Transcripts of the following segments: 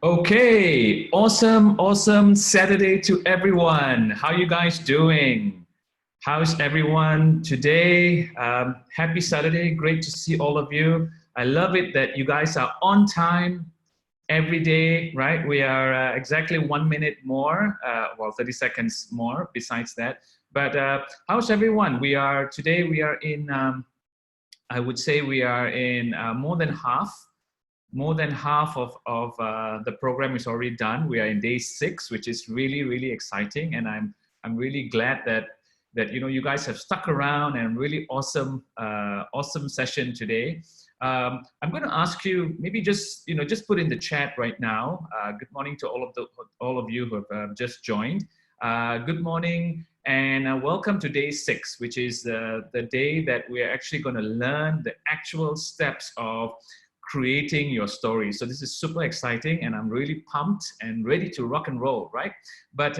Okay, awesome Saturday to everyone. How you guys doing? How's everyone today? Happy Saturday. Great to see all of you. I love it that you guys are on time every day, right? We are exactly 1 minute more, 30 seconds more besides that. But how's everyone? We are in, I would say we are in more than half of the program is already done. We are in day 6, which is really exciting, and I'm really glad that you guys have stuck around and really awesome session today. I'm going to ask you maybe just put in the chat right now. Good morning to all of you who have just joined. Good morning and welcome to day 6, which is the day that we're actually going to learn the actual steps of creating your story. So this is super exciting and I'm really pumped and ready to rock and roll, right? But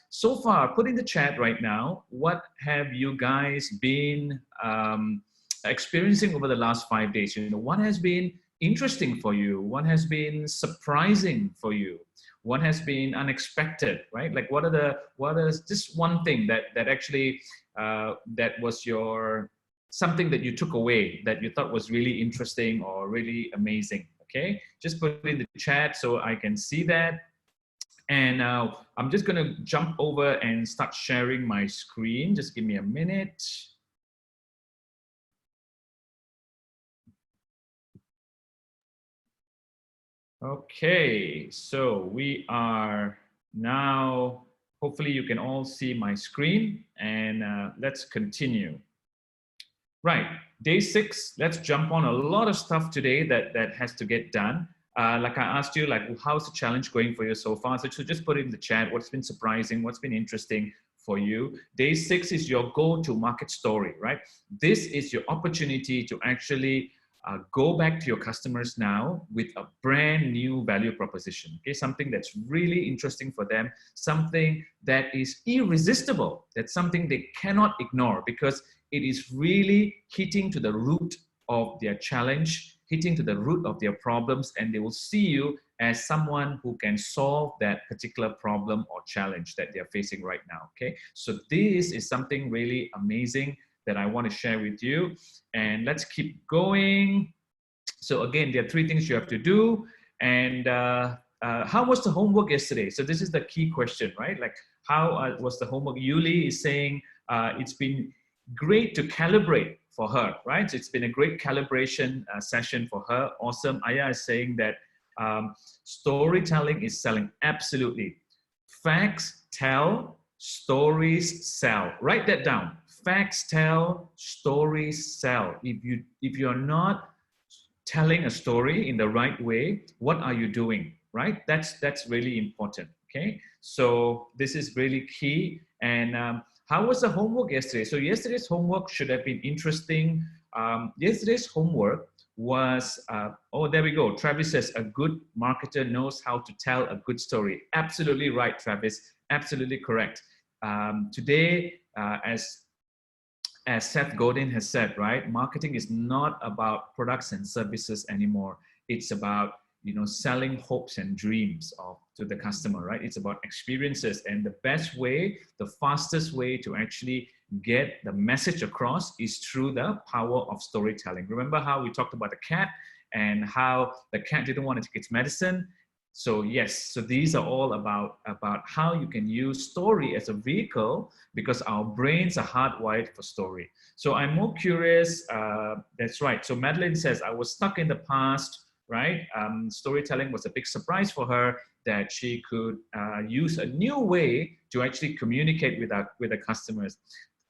so far, put in the chat right now, what have you guys been experiencing over the last 5 days? What has been interesting for you? What has been surprising for you? What has been unexpected, right? Like what is just one thing that actually, that was something that you took away that you thought was really interesting or really amazing? Okay, just put it in the chat so I can see that. And now I'm just going to jump over and start sharing my screen. Just give me a minute. Okay, so we are now, hopefully you can all see my screen, and let's continue. Right, day 6, let's jump on a lot of stuff today that has to get done. Like I asked you, like, how's the challenge going for you so far? So just put it in the chat, what's been surprising, what's been interesting for you. Day 6 is your go-to-market story, right? This is your opportunity to actually go back to your customers now with a brand new value proposition, okay? Something that's really interesting for them, something that is irresistible, that's something they cannot ignore because it is really hitting to the root of their challenge, hitting to the root of their problems, and they will see you as someone who can solve that particular problem or challenge that they're facing right now, okay? So this is something really amazing that I want to share with you. And let's keep going. So again, there are 3 things you have to do. And how was the homework yesterday? So this is the key question, right? Like, how was the homework? Yuli is saying it's been great to calibrate for her, right? So it's been a great calibration session for her. Awesome. Aya is saying that storytelling is selling. Absolutely. Facts tell, stories sell. Write that down. Facts tell, stories sell. If you're not telling a story in the right way, what are you doing, right? That's really important, okay? So this is really key. And how was the homework yesterday? So yesterday's homework should have been interesting. Yesterday's homework was, oh, there we go. Travis says, a good marketer knows how to tell a good story. Absolutely right, Travis. Absolutely correct. Today, as Seth Godin has said, right, marketing is not about products and services anymore. It's about, selling hopes and dreams to the customer, right? It's about experiences, and the best way, the fastest way to actually get the message across is through the power of storytelling. Remember how we talked about the cat and how the cat didn't want to take its medicine? So yes, so these are all about how you can use story as a vehicle, because our brains are hardwired for story. So I'm more curious, that's right. So Madeline says, I was stuck in the past, right? Storytelling was a big surprise for her, that she could use a new way to actually communicate with the customers.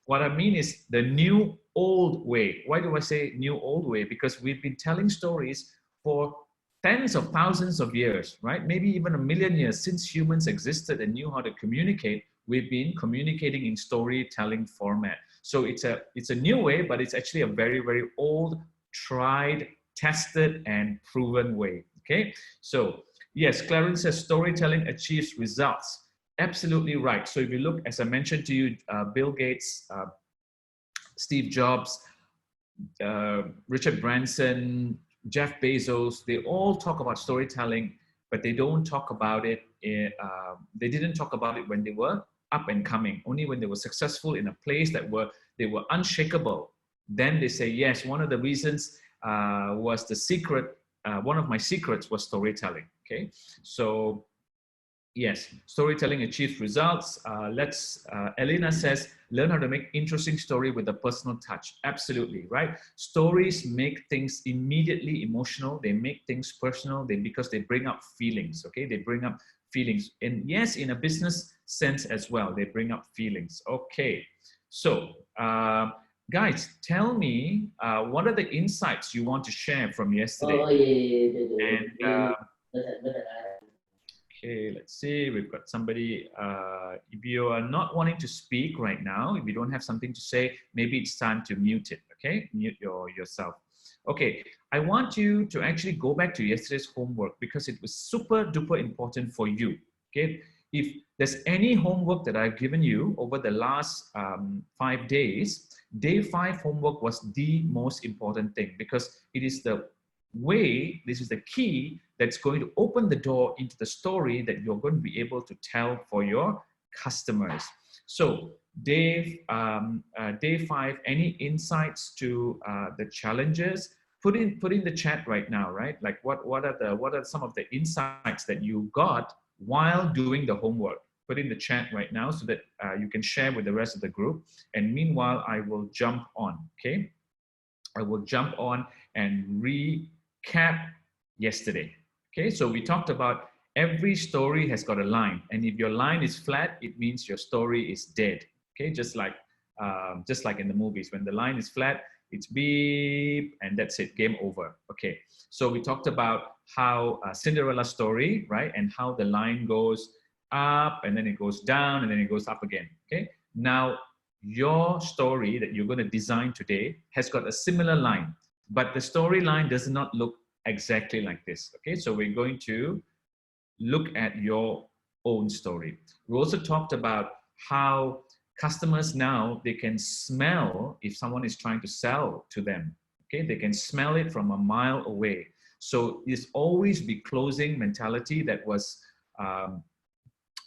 What I mean is the new old way. Why do I say new old way? Because we've been telling stories for tens of thousands of years, right? Maybe even 1,000,000 years since humans existed and knew how to communicate. We've been communicating in storytelling format. So it's a new way, but it's actually a very old, tried, tested, and proven way. Okay. So yes, Clarence says storytelling achieves results. Absolutely right. So if you look, as I mentioned to you, Bill Gates, Steve Jobs, Richard Branson, Jeff Bezos, they all talk about storytelling but they don't talk about it. They didn't talk about it when they were up and coming. Only when they were successful in a place that they were unshakable. Then they say, yes, one of the reasons was the secret. One of my secrets was storytelling. Okay, so yes, storytelling achieves results. Elena says, learn how to make interesting story with a personal touch. Absolutely, right? Stories make things immediately emotional. They make things personal because they bring up feelings, okay? They bring up feelings. And yes, in a business sense as well, they bring up feelings. Okay, so guys, tell me, what are the insights you want to share from yesterday? And okay, let's see. We've got somebody. If you are not wanting to speak right now, if you don't have something to say, maybe it's time to mute it. Okay, mute yourself. Okay, I want you to actually go back to yesterday's homework because it was super duper important for you. Okay, if there's any homework that I've given you over the last 5 days, day 5 homework was the most important thing because it is the way, this is the key that's going to open the door into the story that you're going to be able to tell for your customers. So day 5, any insights to the challenges? Put in the chat right now, right? Like what are some of the insights that you got while doing the homework? Put in the chat right now so that you can share with the rest of the group. And meanwhile, I will jump on, okay? I will jump on and recap yesterday. Okay, so we talked about every story has got a line, and if your line is flat, it means your story is dead. Okay, just like in the movies, when the line is flat, it's beep, and that's it, game over. Okay, so we talked about how Cinderella story, right, and how the line goes up, and then it goes down, and then it goes up again. Okay, now your story that you're going to design today has got a similar line, but the storyline does not look exactly like this. Okay, so we're going to look at your own story. We also talked about how customers now, they can smell if someone is trying to sell to them. Okay, they can smell it from a mile away. So it's always be closing mentality that was,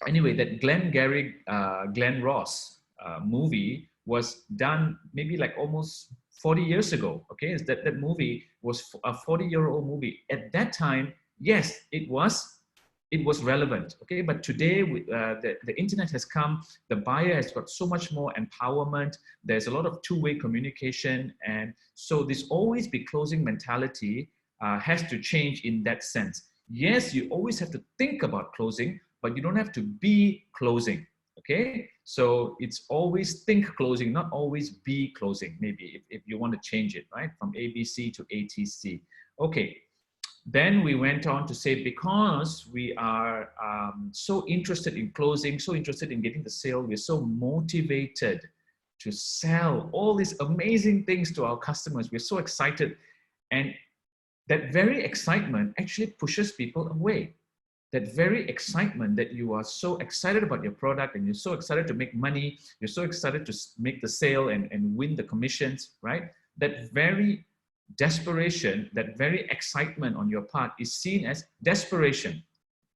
anyway, that Glenn Ross movie was done maybe like almost 40 years ago. Okay, that movie was a 40-year-old movie. At that time, yes, it was relevant. Okay, but today the internet has come. The buyer has got so much more empowerment. There's a lot of two-way communication, and so this always be closing mentality has to change in that sense. Yes, you always have to think about closing, but you don't have to be closing. Okay, so it's always think closing, not always be closing. Maybe if you want to change it, right, from ABC to ATC. Okay, then we went on to say, because we are so interested in closing, so interested in getting the sale, we're so motivated to sell all these amazing things to our customers. We're so excited, and that very excitement actually pushes people away. That very excitement that you are so excited about your product and you're so excited to make money, you're so excited to make the sale and win the commissions, right? That very desperation, that very excitement on your part is seen as desperation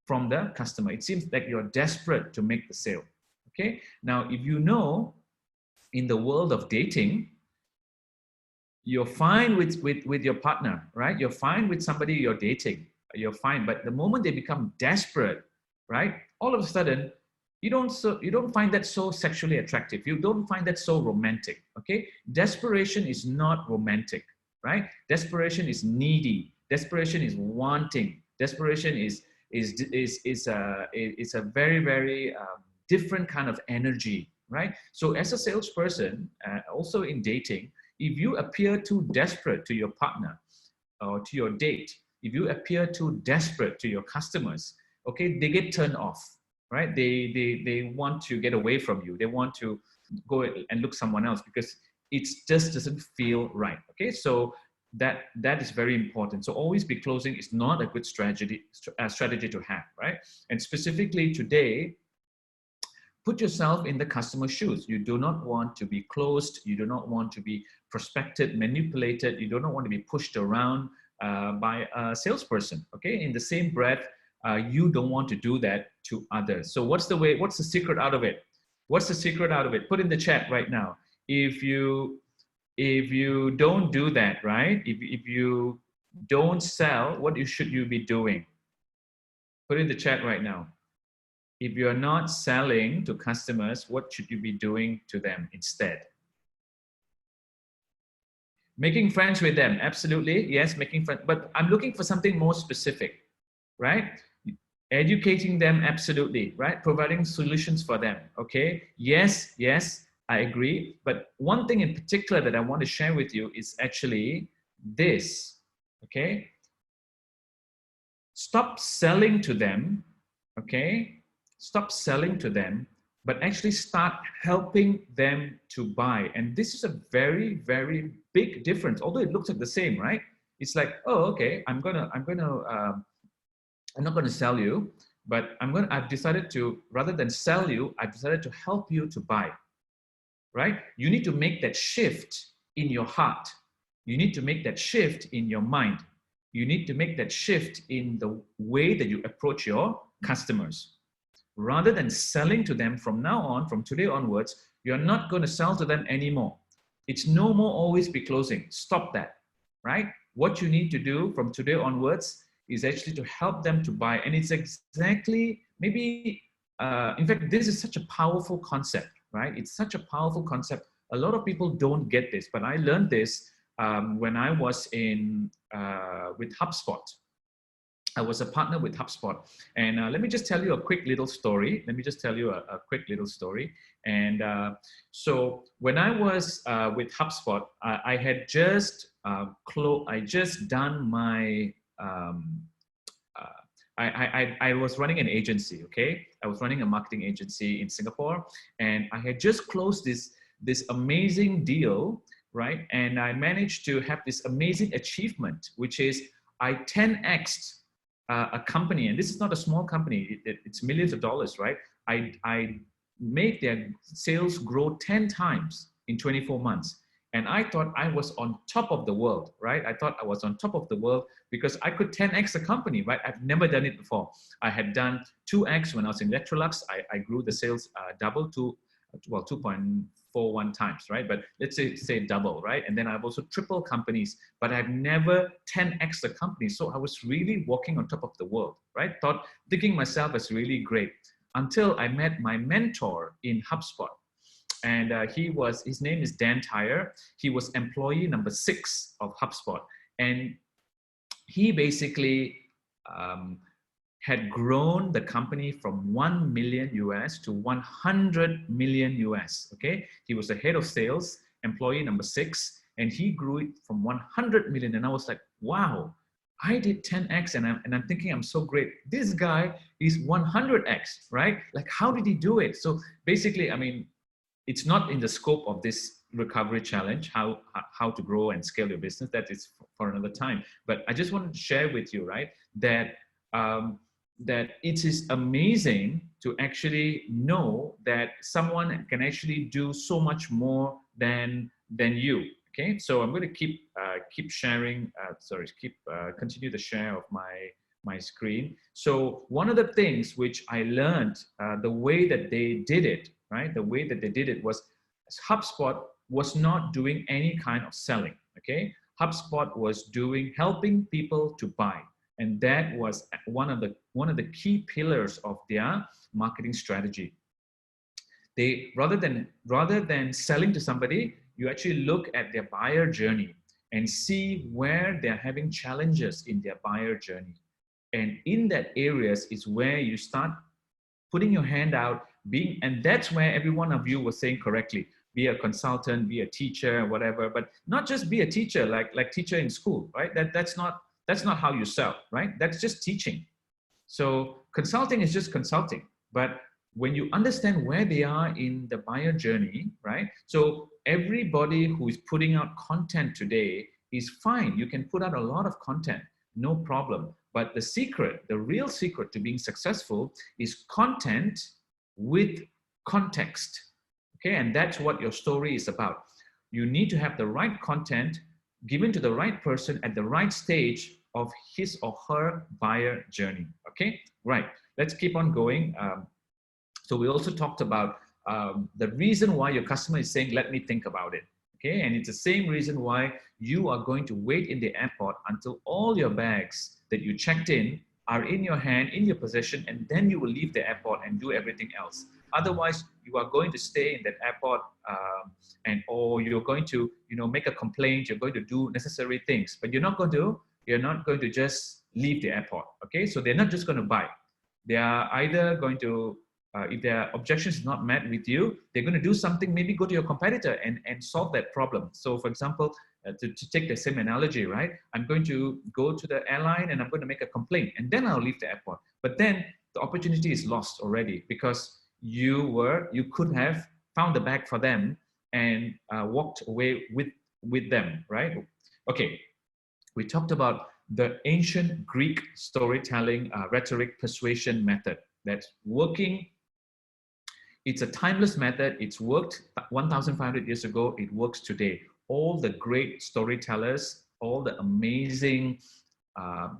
from the customer. It seems like you're desperate to make the sale, okay? Now, if you know, in the world of dating, you're fine with your partner, right? You're fine with somebody you're dating. You're fine, but the moment they become desperate, right, all of a sudden you don't find that so sexually attractive. You don't find that so romantic. Okay, desperation is not romantic, right? Desperation is needy. Desperation is wanting. Desperation is a very different kind of energy, right? So as a salesperson, also in dating, if you appear too desperate to your partner or to your date, if you appear too desperate to your customers, okay, they get turned off, right? They want to get away from you. They want to go and look someone else because it just doesn't feel right. Okay, so that is very important. So always be closing is not a good strategy to have, right? And specifically today, put yourself in the customer's shoes. You do not want to be closed. You do not want to be prospected, manipulated. You do not want to be pushed around by a salesperson. Okay, in the same breath, you don't want to do that to others. So what's the secret out of it? What's the secret out of it? Put in the chat right now. If you don't do that, right? If you don't sell, what should you be doing? Put in the chat right now. If you're not selling to customers, what should you be doing to them instead? Making friends with them, absolutely. Yes, making friends, but I'm looking for something more specific, right? Educating them, absolutely, right? Providing solutions for them, okay? Yes, I agree. But one thing in particular that I want to share with you is actually this, okay? Stop selling to them, okay? Stop selling to them, but actually start helping them to buy. And this is a very, very big difference. Although it looks like the same, right? It's like, oh, okay, I'm not going to sell you, but I've decided to, rather than sell you, I've decided to help you to buy, right? You need to make that shift in your heart. You need to make that shift in your mind. You need to make that shift in the way that you approach your customers. Rather than selling to them from now on, from today onwards, you're not going to sell to them anymore. It's no more always be closing. Stop that, right? What you need to do from today onwards is actually to help them to buy. And it's exactly, maybe, in fact, this is such a powerful concept, right? It's such a powerful concept. A lot of people don't get this, but I learned this when I was with HubSpot. I was a partner with HubSpot. And let me just tell you a quick little story. And so when I was with HubSpot, I had just done my, I was running an agency, okay? I was running a marketing agency in Singapore, and I had just closed this amazing deal, right? And I managed to have this amazing achievement, which is I 10x'd a company, and this is not a small company, it's millions of dollars, right? I made their sales grow 10 times in 24 months. And I thought I was on top of the world, right? I thought I was on top of the world because I could 10x a company, right? I've never done it before. I had done 2x when I was in Electrolux. I grew the sales double to, well, 2.41 times, right? But let's say double, right? And then I've also tripled companies, but I've never 10x the company. So I was really walking on top of the world, right? Thinking myself as really great until I met my mentor in HubSpot. And his name is Dan Tyre. He was employee number 6 of HubSpot. And he basically had grown the company from 1 million US to 100 million US, okay? He was the head of sales, employee number 6, and he grew it from 100 million. And I was like, wow, I did 10x, and I'm thinking I'm so great. This guy is 100x, right? Like, how did he do it? So basically, I mean, it's not in the scope of this recovery challenge, how to grow and scale your business. That is for another time. But I just wanted to share with you, right, that that it is amazing to actually know that someone can actually do so much more than you. Okay, so I'm going to keep sharing. Continue the share of my screen. So one of the things which I learned, the way that they did it, right? The way that they did it was HubSpot was not doing any kind of selling. Okay, HubSpot was helping people to buy. And that was one of the key pillars of their marketing strategy. They rather than selling to somebody, you actually look at their buyer journey and see where they're having challenges in their buyer journey. And in that areas is where you start putting your hand out, and that's where every one of you was saying correctly, be a consultant, be a teacher, whatever, but not just be a teacher, like teacher in school, right? That's not how you sell, right? That's just teaching. So consulting is just consulting. But when you understand where they are in the buyer journey, right? So everybody who is putting out content today is fine. You can put out a lot of content, no problem. But the real secret to being successful is content with context. Okay, and that's what your story is about. You need to have the right content given to the right person at the right stage of his or her buyer journey. Okay, right. Let's keep on going. So we also talked about the reason why your customer is saying, let me think about it. Okay, and it's the same reason why you are going to wait in the airport until all your bags that you checked in are in your hand, in your possession, and then you will leave the airport and do everything else. Otherwise, you are going to stay in that airport, or you're going to, make a complaint. You're going to do necessary things, but you're not going to just leave the airport. Okay, so they're not just going to buy. They are either going to, if their objections is not met with you, they're going to do something, maybe go to your competitor and solve that problem. So for example, to take the same analogy, right? I'm going to go to the airline and I'm going to make a complaint and then I'll leave the airport. But then the opportunity is lost already because you could have found the bag for them and walked away with them, right? Okay, we talked about the ancient Greek storytelling, rhetoric, persuasion method that's working. It's a timeless method. It's worked 1,500 years ago. It works today. All the great storytellers, all the amazing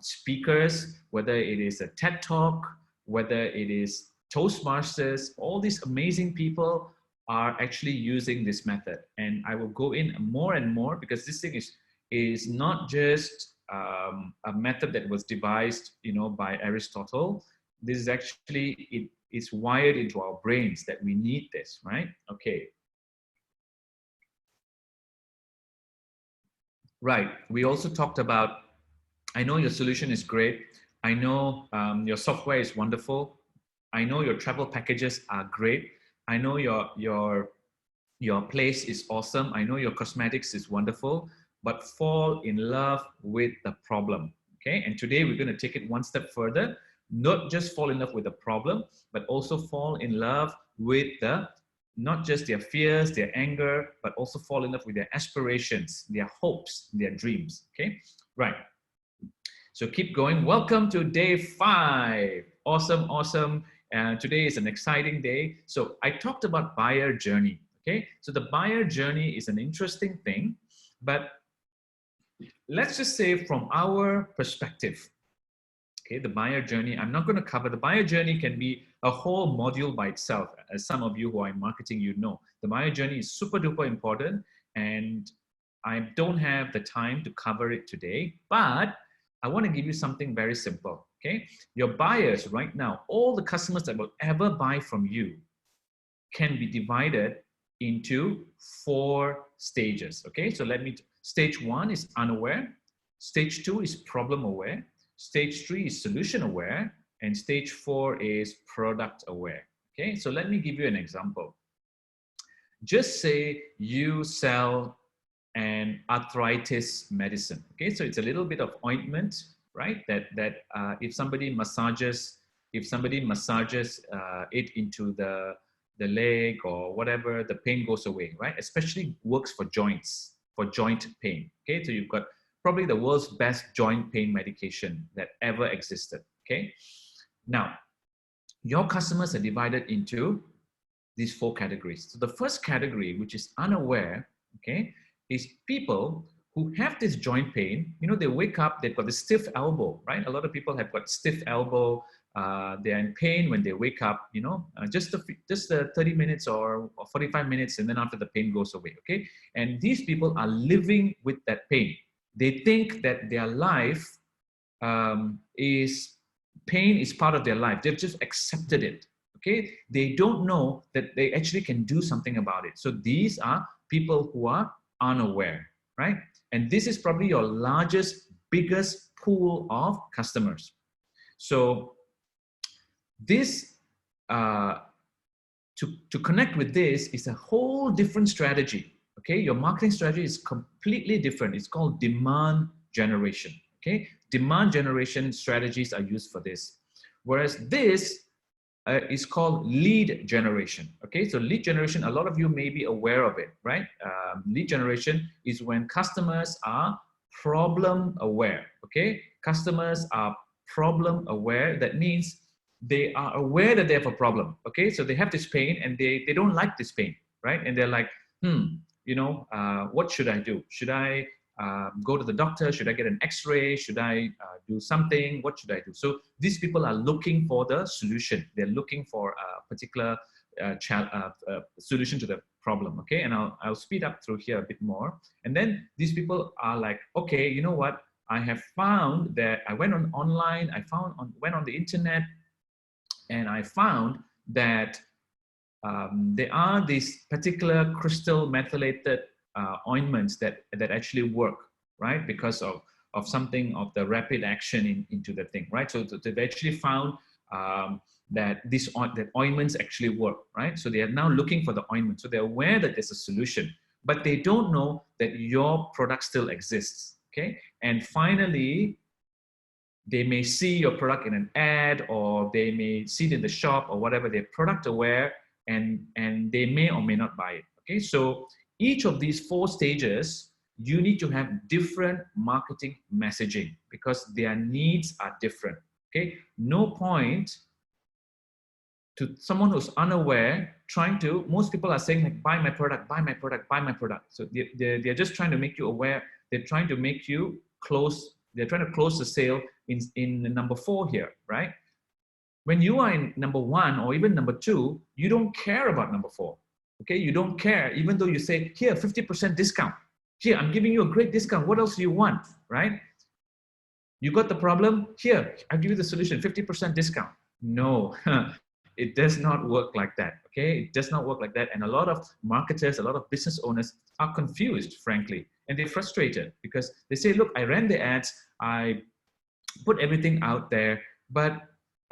speakers, whether it is a TED Talk, whether it is Toastmasters, all these amazing people are actually using this method. And I will go in more and more because this thing is not just a method that was devised, by Aristotle. This is actually, it's wired into our brains that we need this, right? Okay. Right. We also talked about, I know your solution is great. I know your software is wonderful. I know your travel packages are great. I know your place is awesome. I know your cosmetics is wonderful, but fall in love with the problem. Okay. And today we're going to take it one step further. Not just fall in love with the problem, but also fall in love with not just their fears, their anger, but also fall in love with their aspirations, their hopes, their dreams. Okay, right. So keep going. Welcome to day 5. Awesome, awesome. And today is an exciting day. So I talked about buyer journey. Okay, so the buyer journey is an interesting thing, but let's just say from our perspective, okay, the buyer journey, I'm not going to cover. The buyer journey can be a whole module by itself. As some of you who are in marketing, the buyer journey is super duper important and I don't have the time to cover it today, but I want to give you something very simple, okay? Your buyers right now, all the customers that will ever buy from you can be divided into 4 stages, okay? So stage 1 is unaware, stage 2 is problem aware, stage 3 is solution aware, and stage 4 is product aware. Okay, so let me give you an example. Just say you sell an arthritis medicine. Okay, so it's a little bit of ointment, right? That if somebody massages it into the leg or whatever, the pain goes away, right? Especially works for joints, for joint pain. Okay, so you've got probably the world's best joint pain medication that ever existed, okay? Now, your customers are divided into these 4 categories. So the first category, which is unaware, okay, is people who have this joint pain. They wake up, they've got the stiff elbow, right? A lot of people have got stiff elbow. They're in pain when they wake up, just 30 minutes or 45 minutes, and then after the pain goes away, okay? And these people are living with that pain. They think that their life pain is part of their life. They've just accepted it, okay? They don't know that they actually can do something about it. So these are people who are unaware, right? And this is probably your biggest pool of customers. So this, to connect with this is a whole different strategy. Okay, your marketing strategy is completely different. It's called demand generation. Okay, demand generation strategies are used for this. Whereas this is called lead generation. Okay, so lead generation, a lot of you may be aware of it, right? Lead generation is when customers are problem aware. Okay, customers are problem aware. That means they are aware that they have a problem. Okay, so they have this pain and they don't like this pain, right? And they're like, what should I do? Should I go to the doctor? Should I get an x-ray? Should I do something? What should I do? So these people are looking for the solution. They're looking for a particular solution to the problem. Okay, and I'll speed up through here a bit more. And then these people are like, okay, you know what? I have found that I went online, went on the internet, and I found that there are these particular crystal methylated ointments that actually work, right? Because of something of the rapid action into the thing, right? So they've actually found that that ointments actually work, right? So they are now looking for the ointment. So they're aware that there's a solution, but they don't know that your product still exists, okay? And finally, they may see your product in an ad, or they may see it in the shop or whatever. They're product aware, and they may or may not buy it, okay? So each of these 4 stages, you need to have different marketing messaging because their needs are different, okay? No point to someone who's unaware trying to, most people are saying like, buy my product, buy my product, buy my product. So they're just trying to make you aware. They're trying to make you close. They're trying to close the sale in the number 4 here, right? When you are in number 1 or even number 2, you don't care about number 4, okay? You don't care, even though you say, here, 50% discount. Here, I'm giving you a great discount. What else do you want, right? You got the problem? Here, I'll give you the solution, 50% discount. No, it does not work like that, okay? It does not work like that. And a lot of marketers, a lot of business owners are confused, frankly, and they're frustrated because they say, look, I ran the ads, I put everything out there, but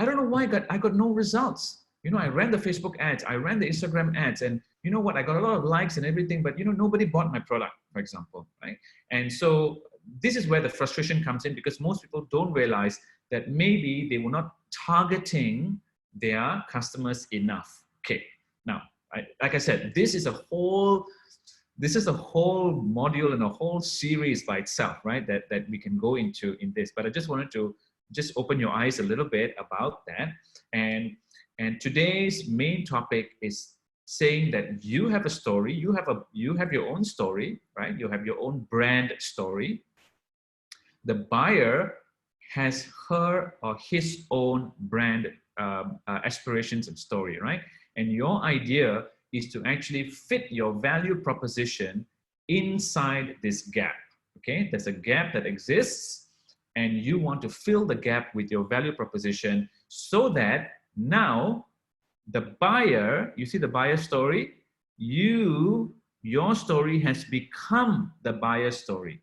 I don't know why I got no results. You know, I ran the Facebook ads, I ran the Instagram ads, and you know what? I got a lot of likes and everything, but you know, nobody bought my product, for example, right? And so this is where the frustration comes in because most people don't realize that maybe they were not targeting their customers enough. Okay, now, like I said, this is a whole module and a whole series by itself, right? That we can go into in this. But I just wanted to just open your eyes a little bit about that. And today's main topic is saying that you have a story, you have your own story, right? You have your own brand story. The buyer has her or his own brand aspirations and story, right? And your idea is to actually fit your value proposition inside this gap, okay? There's a gap that exists and you want to fill the gap with your value proposition so that now the buyer, you see the buyer story, your story has become the buyer's story,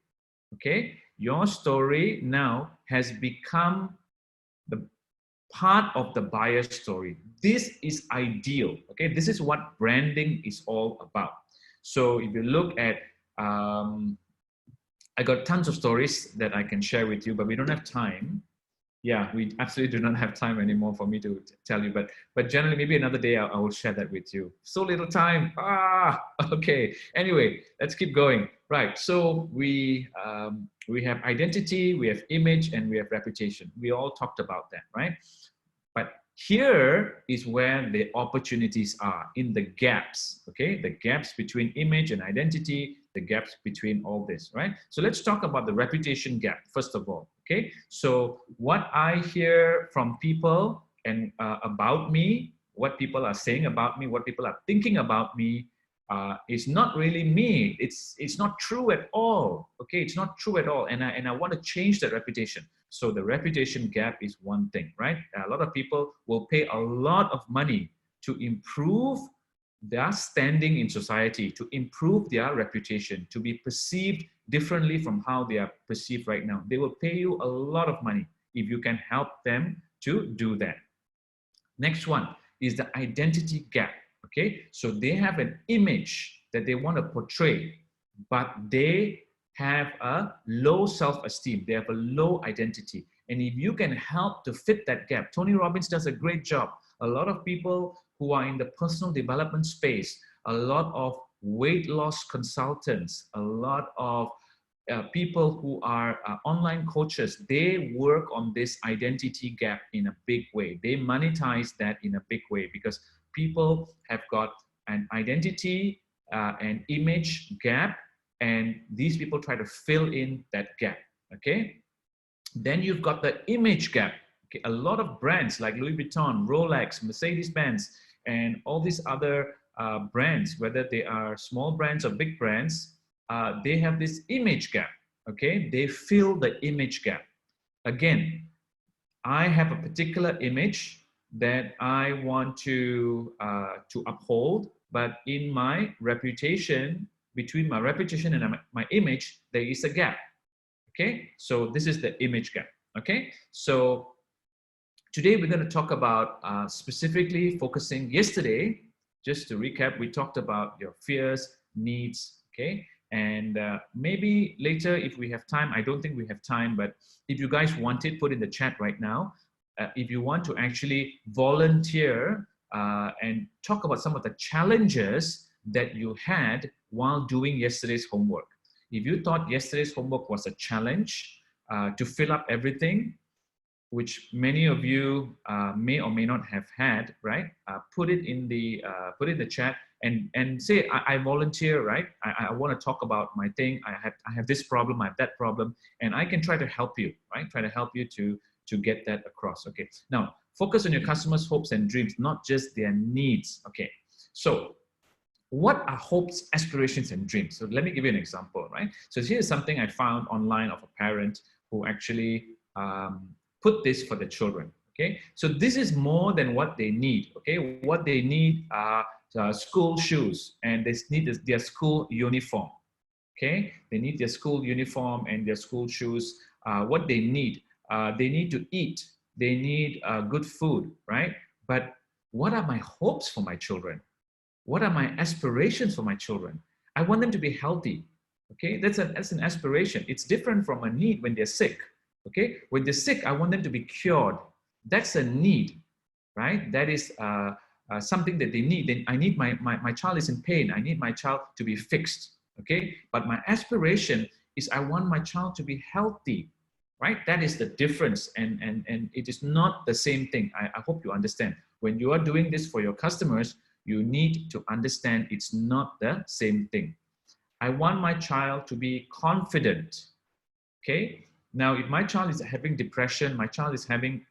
okay? Your story now has become the part of the buyer's story. This is ideal, okay? This is what branding is all about. So if you look at, I got tons of stories that I can share with you, but we don't have time. Yeah, we absolutely do not have time anymore for me to tell you, but generally maybe another day I will share that with you. So little time, okay. Anyway, let's keep going. Right, so we have identity, we have image, and we have reputation. We all talked about that, right? But here is where the opportunities are, in the gaps, okay? The gaps between image and identity, the gaps between all this, right? So let's talk about the reputation gap, first of all, okay? So what I hear from people and about me, what people are saying about me, what people are thinking about me, is not really me. It's not true at all, okay? It's not true at all, and I want to change that reputation. So the reputation gap is one thing, right? A lot of people will pay a lot of money to improve their standing in society, to improve their reputation, to be perceived differently from how they are perceived right now. They will pay you a lot of money if you can help them to do that. Next one is the identity gap, okay? So they have an image that they want to portray, but they have a low self-esteem, they have a low identity. And if you can help to fit that gap, Tony Robbins does a great job. A lot of people who are in the personal development space, a lot of weight loss consultants, a lot of people who are online coaches, they work on this identity gap in a big way. They monetize that in a big way because people have got an identity and image gap, and these people try to fill in that gap, okay? Then you've got the image gap. Okay? A lot of brands like Louis Vuitton, Rolex, Mercedes-Benz, and all these other brands, whether they are small brands or big brands, they have this image gap, okay? They fill the image gap. Again, I have a particular image that I want to uphold, but in my reputation, between my reputation and my image, there is a gap. Okay, so this is the image gap. Okay, so today we're going to talk about specifically focusing. Yesterday, just to recap, we talked about your fears, needs. Okay, and maybe later if we have time, I don't think we have time, but if you guys want it, put in the chat right now. If you want to actually volunteer and talk about some of the challenges that you had while doing yesterday's homework. If you thought yesterday's homework was a challenge to fill up everything, which many of you may or may not have had, right? Put it in the chat and say I volunteer, right? I want to talk about my thing. I have this problem, I have that problem, and I can try to help you, right? Try to help you to get that across. Okay. Now focus on your customers' hopes and dreams, not just their needs. Okay. So what are hopes, aspirations, and dreams? So let me give you an example, right? So here's something I found online of a parent who actually put this for the children, okay? So this is more than what they need, okay? What they need are school shoes, and they need their school uniform, okay? They need their school uniform and their school shoes. What they need to eat. They need good food, right? But what are my hopes for my children? What are my aspirations for my children? I want them to be healthy. Okay, that's an aspiration. It's different from a need when they're sick. Okay, when they're sick, I want them to be cured. That's a need, right? That is something that they need. Then I need my child is in pain. I need my child to be fixed. Okay, but my aspiration is I want my child to be healthy, right? That is the difference, and it is not the same thing. I hope you understand. When you are doing this for your customers, you need to understand it's not the same thing. I want my child to be confident. Okay. Now, if my child is having depression, my child is having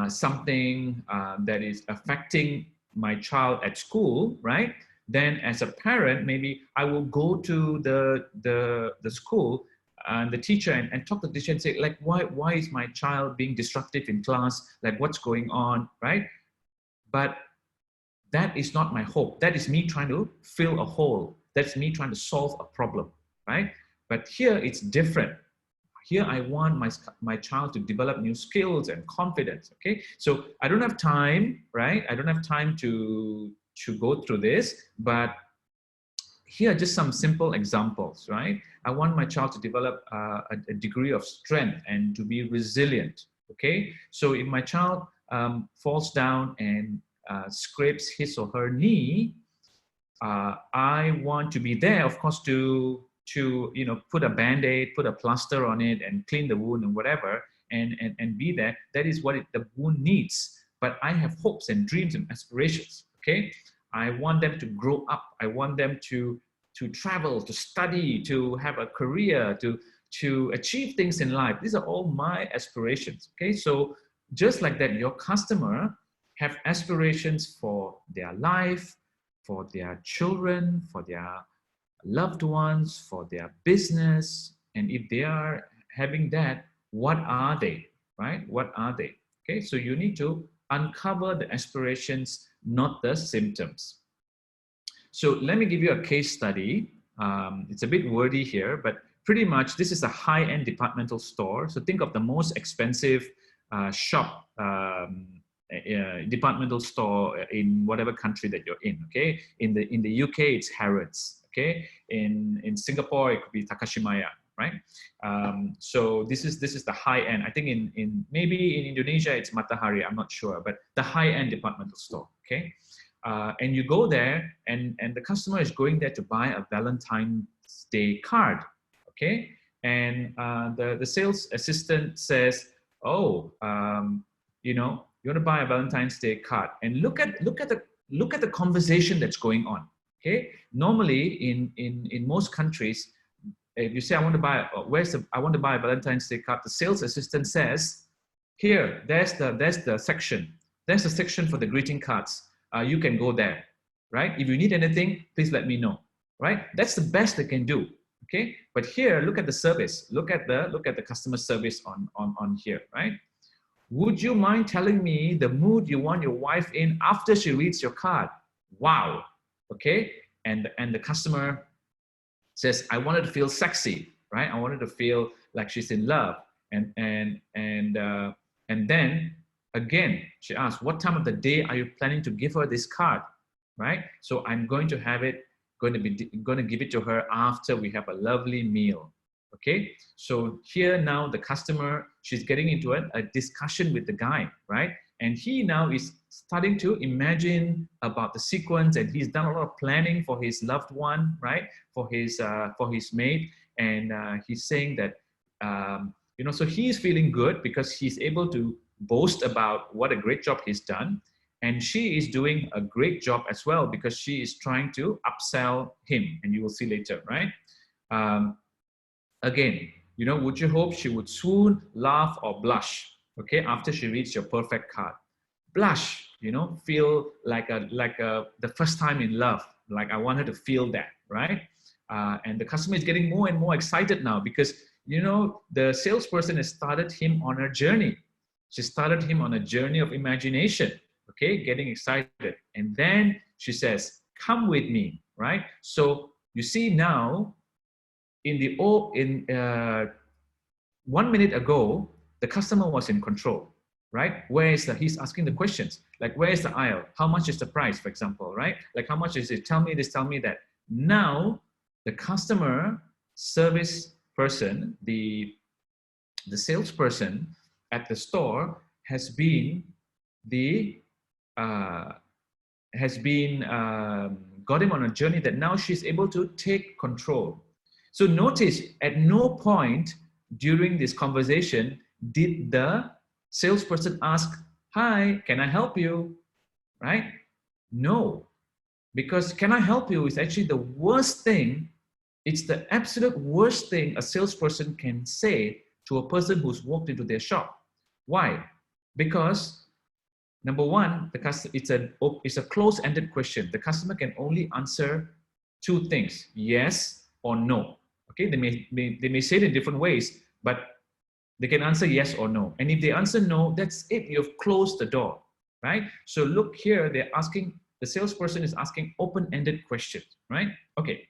something that is affecting my child at school, right? Then as a parent, maybe I will go to the school and the teacher and talk to the teacher and say, like, why is my child being disruptive in class? Like, what's going on, right? But that is not my hope. That is me trying to fill a hole. That's me trying to solve a problem, right? But here it's different. Here I want my child to develop new skills and confidence, okay? So I don't have time, right? I don't have time to go through this, but here are just some simple examples, right? I want my child to develop a degree of strength and to be resilient, okay? So if my child falls down and scrapes his or her knee, I want to be there, of course, to put a band-aid, put a plaster on it and clean the wound and whatever, and be there. That is what the wound needs. But I have hopes and dreams and aspirations, okay? I want them to grow up. I want them to travel, to study, to have a career, to achieve things in life. These are all my aspirations, okay? So just like that, your customer have aspirations for their life, for their children, for their loved ones, for their business. And if they are having that, what are they, right? What are they? Okay, so you need to uncover the aspirations, not the symptoms. So let me give you a case study. It's a bit wordy here, but pretty much this is a high-end departmental store. So think of the most expensive shop, departmental store in whatever country that you're in. Okay, in the UK it's Harrods. Okay, in Singapore it could be Takashimaya, right? So this is the high end. I think in maybe in Indonesia it's Matahari. I'm not sure, but the high end departmental store. Okay, and you go there, and the customer is going there to buy a Valentine's Day card. Okay, and the sales assistant says, "Oh, you want to buy a Valentine's Day card, and look at the conversation that's going on." Okay, normally in most countries, if you say I want to buy, I want to buy a Valentine's Day card, the sales assistant says, here, there's the section for the greeting cards. You can go there, right? If you need anything, please let me know, right? That's the best they can do. Okay, but here, look at the service. Look at the customer service on here, right? Would you mind telling me the mood you want your wife in after she reads your card? Wow. Okay, and the customer says, I wanted to feel sexy, right? I wanted to feel like she's in love, and then again she asks, what time of the day are you planning to give her this card, right? So I'm going to give it to her after we have a lovely meal. Okay, so here now the customer, she's getting into a discussion with the guy, right? And he now is starting to imagine about the sequence, and he's done a lot of planning for his loved one, right? For his mate, and he's saying that so he's feeling good because he's able to boast about what a great job he's done, and she is doing a great job as well because she is trying to upsell him, and you will see later, right? Again, would you hope she would swoon, laugh, or blush, okay, after she reads your perfect card? Blush, feel like the first time in love, like I want her to feel that, right? And the customer is getting more and more excited now because, the salesperson has started him on a journey. She started him on a journey of imagination, okay, getting excited. And then she says, come with me, right? So you see now, 1 minute ago, the customer was in control, right? He's asking the questions, like, where is the aisle? How much is the price, for example, right? Like, how much is it? Tell me this, tell me that. Now, the customer service person, the salesperson at the store has been got him on a journey that now she's able to take control. So notice, at no point during this conversation did the salesperson ask, hi, can I help you, right? No, because can I help you is actually the worst thing. It's the absolute worst thing a salesperson can say to a person who's walked into their shop. Why? Because number one, it's a close-ended question. The customer can only answer two things, yes or no. Okay, they may say it in different ways, but they can answer yes or no. And if they answer no, that's it. You've closed the door, right? So look here, the salesperson is asking open-ended questions, right? Okay.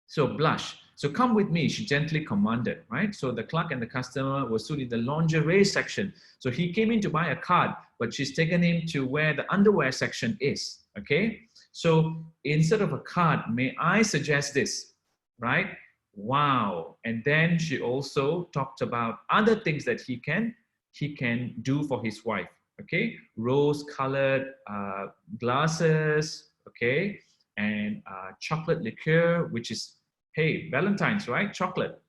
So blush. So come with me, she gently commanded, right? So the clerk and the customer were stood in the lingerie section. So he came in to buy a card, but she's taken him to where the underwear section is, okay? So instead of a card, may I suggest this, right? Wow. And then she also talked about other things that he can do for his wife, okay? Rose-colored glasses, okay? And chocolate liqueur, which is, hey, Valentine's, right? Chocolate.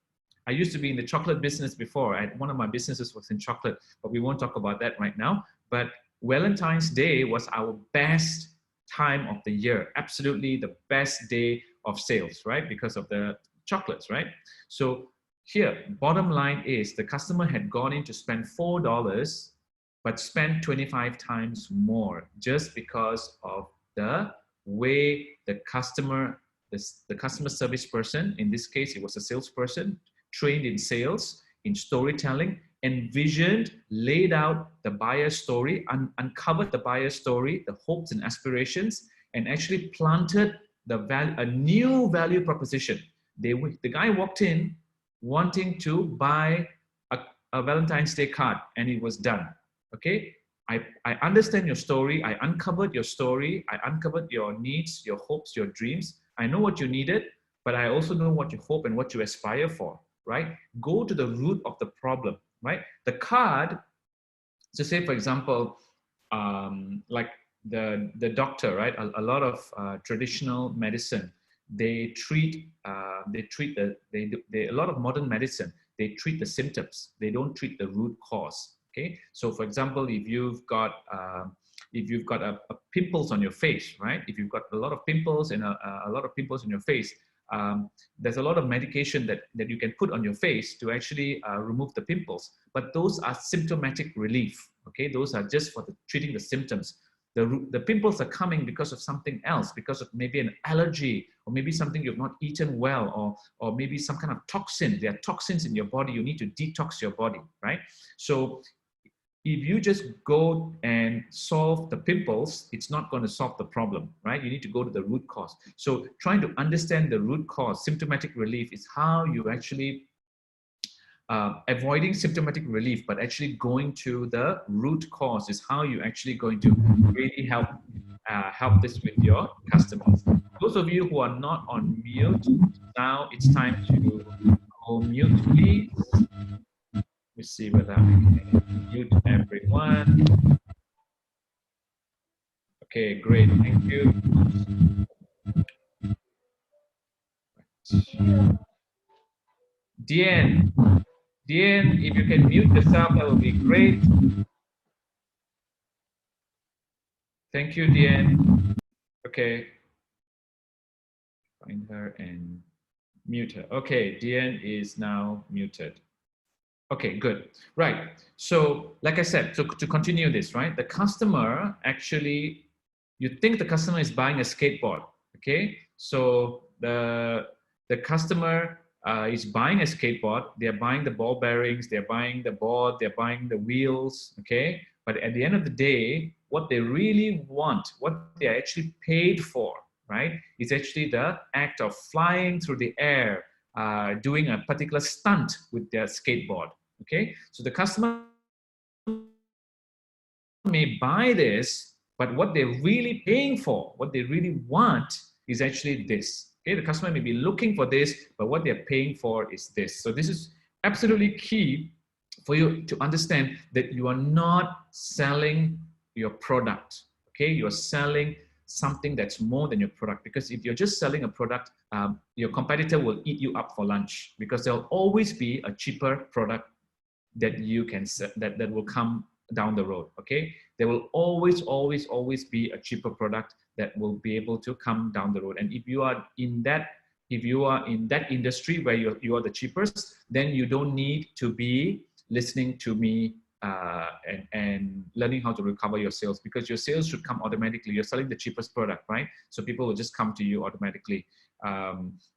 I used to be in the chocolate business before. One of my businesses was in chocolate, but we won't talk about that right now. But Valentine's Day was our best time of the year. Absolutely the best day of sales, right? Because of the chocolates, right? So here, bottom line is the customer had gone in to spend $4, but spent 25 times more just because of the way the customer service person, in this case, it was a salesperson, trained in sales, in storytelling, envisioned, laid out the buyer's story, uncovered the buyer's story, the hopes and aspirations, and actually planted a new value proposition. The guy walked in wanting to buy a Valentine's Day card, and it was done. Okay, I understand your story. I uncovered your story. I uncovered your needs, your hopes, your dreams. I know what you needed, but I also know what you hope and what you aspire for, right? Go to the root of the problem, right? The card, so say for example, like the doctor, right? A lot of traditional medicine, a lot of modern medicine, they treat the symptoms. They don't treat the root cause. Okay, so for example, if you've got a pimples on your face, right? If you've got a lot of pimples and a lot of pimples on your face, there's a lot of medication that you can put on your face to actually remove the pimples. But those are symptomatic relief. Okay, those are just for treating the symptoms. The pimples are coming because of something else, because of maybe an allergy, or maybe something you've not eaten well, or maybe some kind of toxin. There are toxins in your body. You need to detox your body, right? So if you just go and solve the pimples, it's not going to solve the problem, right? You need to go to the root cause. So trying to understand the root cause, symptomatic relief, is how you actually avoiding symptomatic relief, but actually going to the root cause is how you're actually going to really help this with your customers. Those of you who are not on mute, now it's time to go mute, please. Let me see whether I can mute everyone. Okay, great, thank you. Diane, if you can mute yourself, that would be great. Thank you, Diane. Okay, find her and mute her. Okay, Diane is now muted. Okay, good. Right. So, like I said, to continue this, right? The customer actually, you think the customer is buying a skateboard. Okay. So the customer is buying a skateboard. They're buying the ball bearings. They're buying the board. They're buying the wheels. Okay. But at the end of the day, what they really want, what they're actually paid for, right, is actually the act of flying through the air, doing a particular stunt with their skateboard. Okay, so the customer may buy this, but what they're really paying for, what they really want, is actually this. Okay, the customer may be looking for this, but what they're paying for is this. So this is absolutely key for you to understand that you are not selling your product. Okay, you're selling something that's more than your product, because if you're just selling a product, your competitor will eat you up for lunch, because there'll always be a cheaper product that you can that will come down the road. Okay, there will always be a cheaper product that will be able to come down the road. And if you are in that industry where you are the cheapest, then you don't need to be listening to me and learning how to recover your sales, because your sales should come automatically. You're selling the cheapest product, right? So people will just come to you automatically.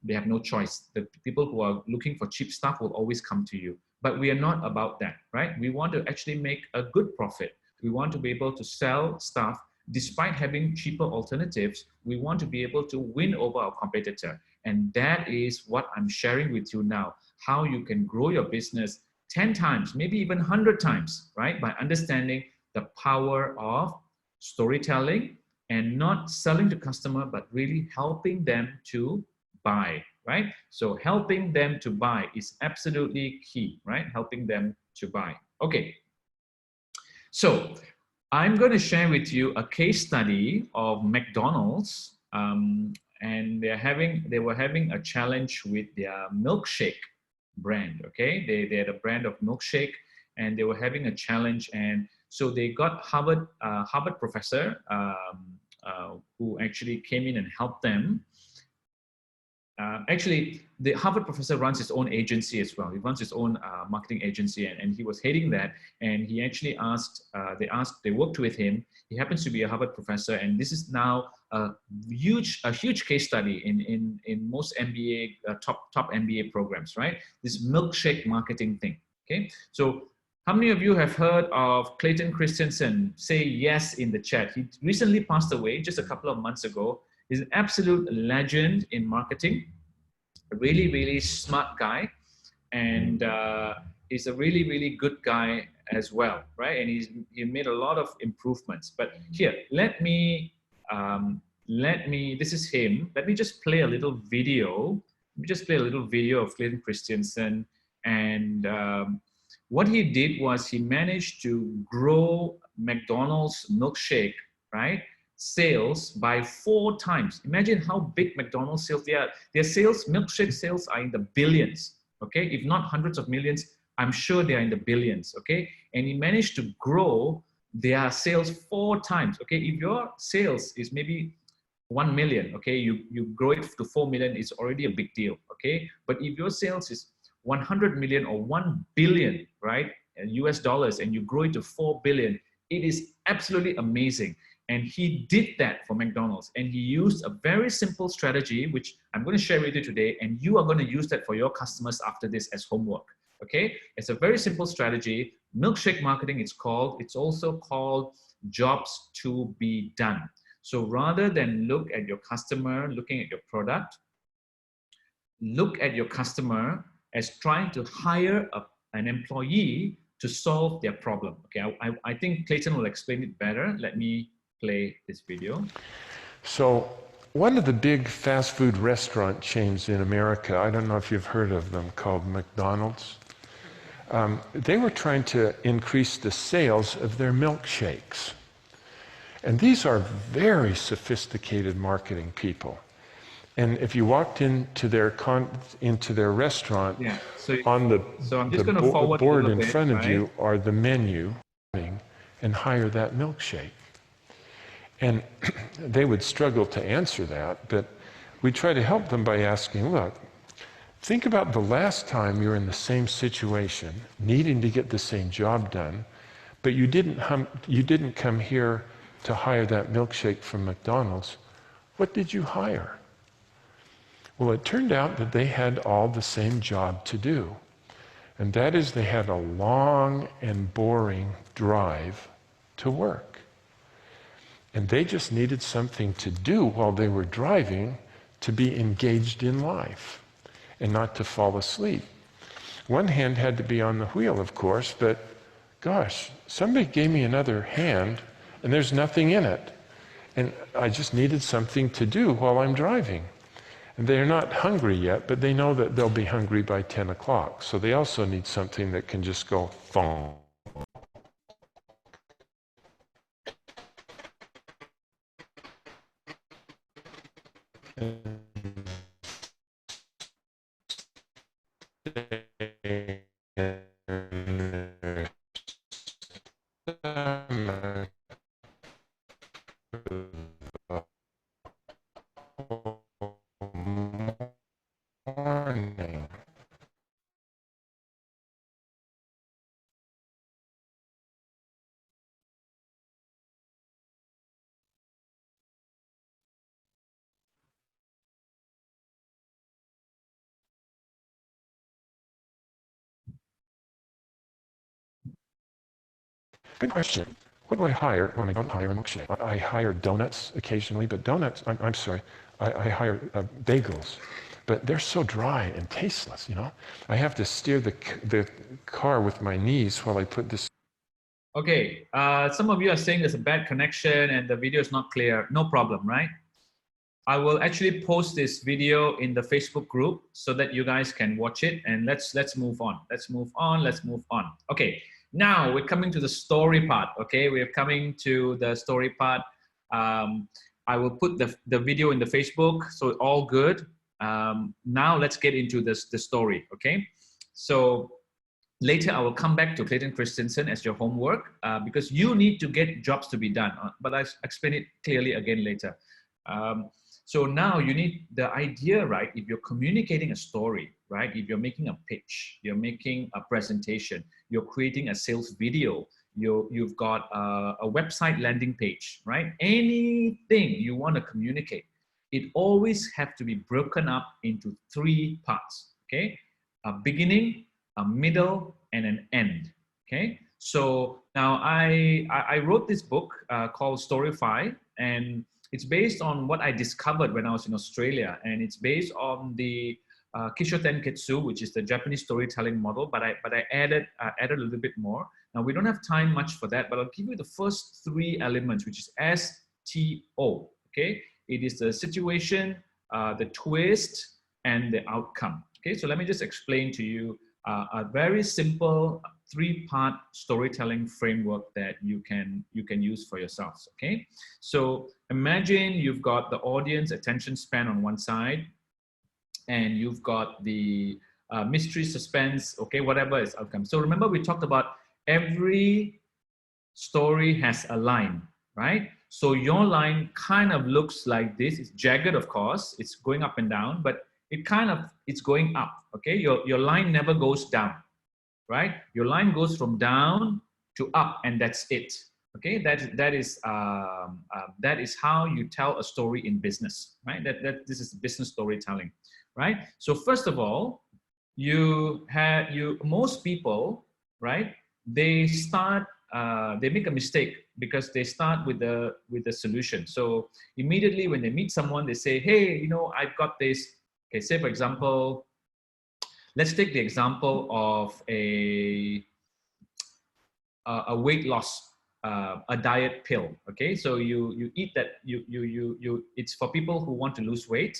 They have no choice. The people who are looking for cheap stuff will always come to you. But we are not about that, right? We want to actually make a good profit. We want to be able to sell stuff despite having cheaper alternatives. We want to be able to win over our competitor. And that is what I'm sharing with you now, how you can grow your business 10 times, maybe even 100 times, right? By understanding the power of storytelling and not selling to customer, but really helping them to buy, right? So helping them to buy is absolutely key, right? Helping them to buy. Okay. So I'm going to share with you a case study of McDonald's, and they were having a challenge with their milkshake brand. Okay, they had a brand of milkshake, and they were having a challenge, and so they got Harvard professor who actually came in and helped them. Actually, the Harvard professor runs his own agency as well. He runs his own marketing agency, and he was heading that. And he actually they worked with him. He happens to be a Harvard professor, and this is now a huge case study in most MBA top MBA programs, right? This milkshake marketing thing. Okay, so how many of you have heard of Clayton Christensen? Say yes in the chat. He recently passed away just a couple of months ago. He's an absolute legend in marketing, a really smart guy, and he's a really good guy as well, right? And he made a lot of improvements. But here, let me this is him. Let me just play a little video. Let me just play a little video of Clayton Christensen, and what he did was he managed to grow McDonald's milkshake, right, sales by 4 times. Imagine how big McDonald's sales they are. Their sales, milkshake sales, are in the billions, okay, if not hundreds of millions. I'm sure they are in the billions, okay? And he managed to grow their sales 4 times, okay? If your sales is maybe 1 million, okay, you grow it to 4 million, is already a big deal, okay? But if your sales is 100 million or 1 billion, right, US dollars, and you grow it to 4 billion, it is absolutely amazing. And he did that for McDonald's, and he used a very simple strategy, which I'm going to share with you today, and you are going to use that for your customers after this as homework, okay? It's a very simple strategy. Milkshake marketing, it's called. It's also called jobs to be done. So rather than look at your customer, looking at your product, look at your customer as trying to hire an employee to solve their problem. Okay, I think Clayton will explain it better. Let me play this video. So one of the big fast food restaurant chains in America, I don't know if you've heard of them, called McDonald's. They were trying to increase the sales of their milkshakes. And these are very sophisticated marketing people. And if you walked into their restaurant, yeah. on the board in bit, front of right? you are the menu, and hire that milkshake. And they would struggle to answer that, but we try to help them by asking, look, think about the last time you're in the same situation, needing to get the same job done, but you didn't come here to hire that milkshake from McDonald's. What did you hire? Well, it turned out that they had all the same job to do. And that is, they had a long and boring drive to work. And they just needed something to do while they were driving to be engaged in life and not to fall asleep. One hand had to be on the wheel, of course, but gosh, somebody gave me another hand and there's nothing in it. And I just needed something to do while I'm driving. And they're not hungry yet, but they know that they'll be hungry by 10 o'clock. So they also need something that can just go, phone. Good question. What do I hire when I don't hire a milkshake? I hire donuts occasionally, but donuts, I'm sorry, I hire bagels, but they're so dry and tasteless, you know? I have to steer the car with my knees while I put this. Okay, some of you are saying there's a bad connection and the video is not clear. No problem, right? I will actually post this video in the Facebook group so that you guys can watch it, and let's move on. Let's move on. Okay, now we're coming to the story part. Okay, we're coming to the story part. I will put the video in the Facebook, so all good. Now let's get into the story. Okay, so later I will come back to Clayton Christensen as your homework because you need to get jobs to be done. But I'll explain it clearly again later. So now you need the idea, right? If you're communicating a story, right? If you're making a pitch, you're making a presentation, you're creating a sales video, you've got a website landing page, right? Anything you want to communicate, it always have to be broken up into 3 parts, okay? A beginning, a middle, and an end, okay? So now I wrote this book called Storyfy, and it's based on what I discovered when I was in Australia, and it's based on the Kisho Tenketsu, which is the Japanese storytelling model, but I added a little bit more. Now we don't have time much for that, but I'll give you the first 3 elements, which is STO. Okay, it is the situation, the twist, and the outcome. Okay, so let me just explain to you a very simple 3-part storytelling framework that you can use for yourselves. Okay, so imagine you've got the audience attention span on one side, and you've got the mystery, suspense, okay, whatever is outcome. So remember, we talked about every story has a line, right? So your line kind of looks like this. It's jagged, of course. It's going up and down, but it's going up, okay? Your line never goes down, right? Your line goes from down to up, and that's it, okay? That is how you tell a story in business, right? This is business storytelling, right? So first of all, most people, right? They make a mistake because they start with the solution. So immediately when they meet someone, they say, hey, you know, I've got this. Okay, say for example, let's take the example of a weight loss, a diet pill. Okay, so you eat that. It's for people who want to lose weight.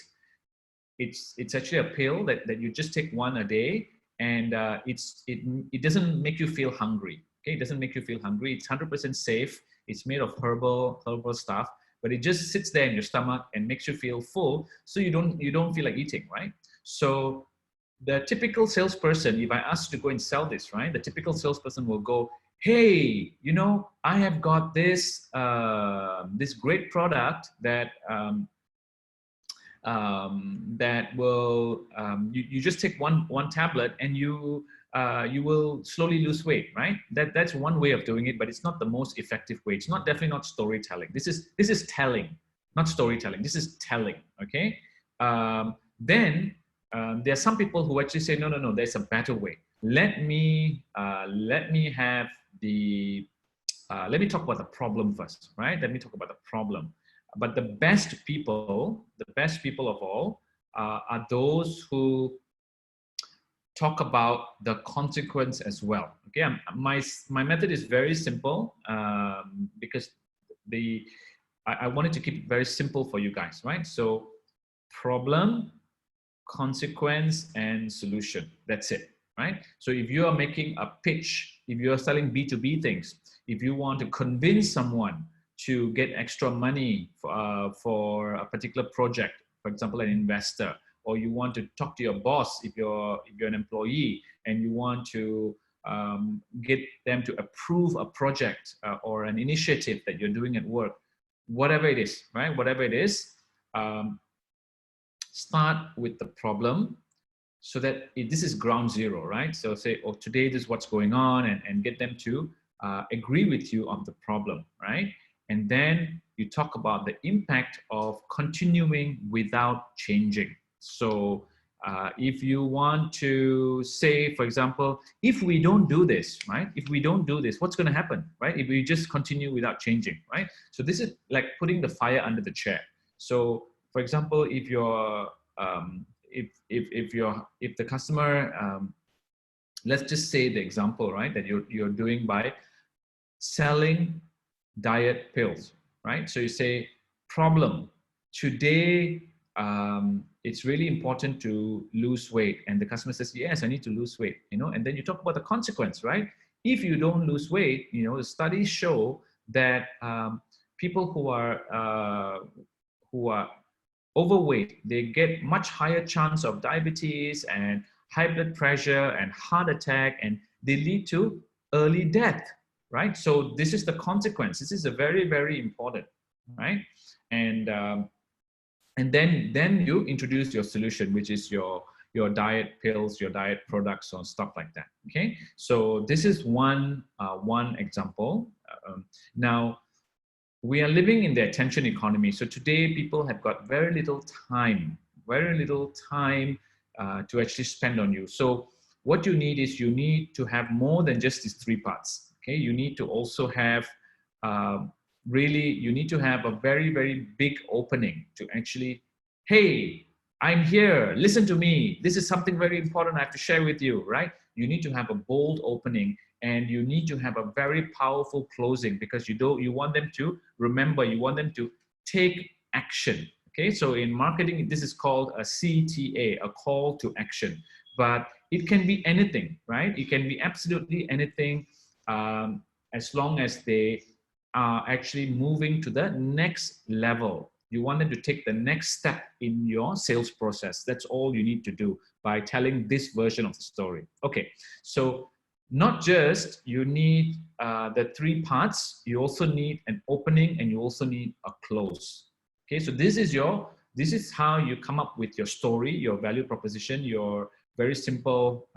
It's actually a pill that you just take one a day, and it doesn't make you feel hungry. Okay, it doesn't make you feel hungry. It's 100% safe. It's made of herbal stuff, but it just sits there in your stomach and makes you feel full, so you don't feel like eating, right? So the typical salesperson, if I ask you to go and sell this, right, the typical salesperson will go, hey, you know, I have got this this great product that will you just take one tablet and you will slowly lose weight, right? That's one way of doing it, but it's not the most effective way. It's definitely not storytelling. This is telling, not storytelling. This is telling, okay? Then there are some people who actually say, no, there's a better way. Let me have the let me talk about the problem first, right? Let me talk about the problem. But the best people of all are those who talk about the consequence as well. Okay, my method is very simple because I wanted to keep it very simple for you guys, right? So problem, consequence, and solution. That's it, right? So if you are making a pitch, if you are selling B2B things, if you want to convince someone to get extra money for a particular project, for example, an investor, or you want to talk to your boss if you're an employee and you want to get them to approve a project or an initiative that you're doing at work, whatever it is, right? Whatever it is, start with the problem so that this is ground zero, right? So say, oh, today this is what's going on, and get them to agree with you on the problem, right? And then you talk about the impact of continuing without changing. So if you want to say, for example, if we don't do this, right? If we don't do this, what's going to happen, right? If we just continue without changing, right? So this is like putting the fire under the chair. So for example, if you're if the customer, let's just say the example, right, that you're doing by selling diet pills, right? So you say, problem, today it's really important to lose weight. And the customer says, yes, I need to lose weight, you know, and then you talk about the consequence, right? If you don't lose weight, you know, the studies show that people who are overweight, they get much higher chance of diabetes and high blood pressure and heart attack, and they lead to early death, right? So this is the consequence. This is a very, very important, right? And then you introduce your solution, which is your diet pills, your diet products, or stuff like that. Okay, so this is one example. Now, we are living in the attention economy. So today people have got very little time to actually spend on you. So what you need is you need to have more than just these three parts. Okay, you need to also have you need to have a very, very big opening to actually, hey, I'm here, listen to me. This is something very important I have to share with you, right? You need to have a bold opening, and you need to have a very powerful closing, because you want them to remember, you want them to take action. Okay, so in marketing, this is called a CTA, a call to action, but it can be anything, right? It can be absolutely anything, as long as they are actually moving to the next level You want them to take the next step in your sales process. That's all you need to do by telling this version of the story. Okay, so not just you need the 3 parts, you also need an opening and you also need a close. Okay, so this is how you come up with your story, your value proposition, your very simple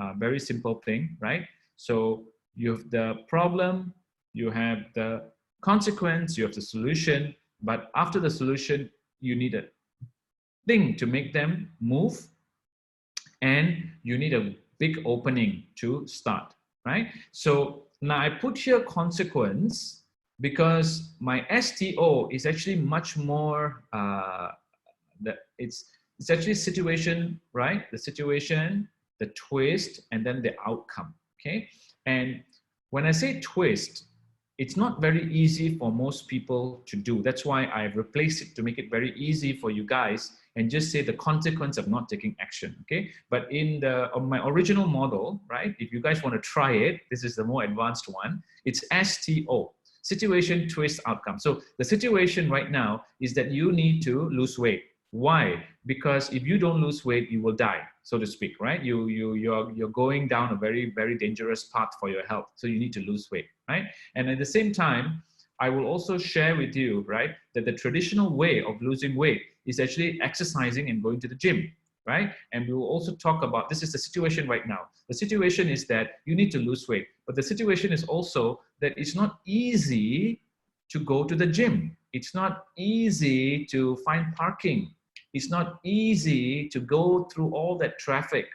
thing, right? So you have the problem, you have the consequence, you have the solution, but after the solution, you need a thing to make them move, and you need a big opening to start, right? So now I put here consequence because my STO is actually much more, it's actually situation, right? The situation, the twist, and then the outcome, okay? And when I say twist, it's not very easy for most people to do. That's why I've replaced it to make it very easy for you guys and just say the consequence of not taking action, okay? But on my original model, right, if you guys want to try it, this is the more advanced one, it's STO, situation, twist, outcome. So the situation right now is that you need to lose weight. Why? Because if you don't lose weight, you will die, so to speak, right? You're going down a very, very dangerous path for your health. So you need to lose weight, right? And at the same time, I will also share with you, right, that the traditional way of losing weight is actually exercising and going to the gym, right? And we will also talk about, this is the situation right now. The situation is that you need to lose weight, but the situation is also that it's not easy to go to the gym. It's not easy to find parking. It's not easy to go through all that traffic.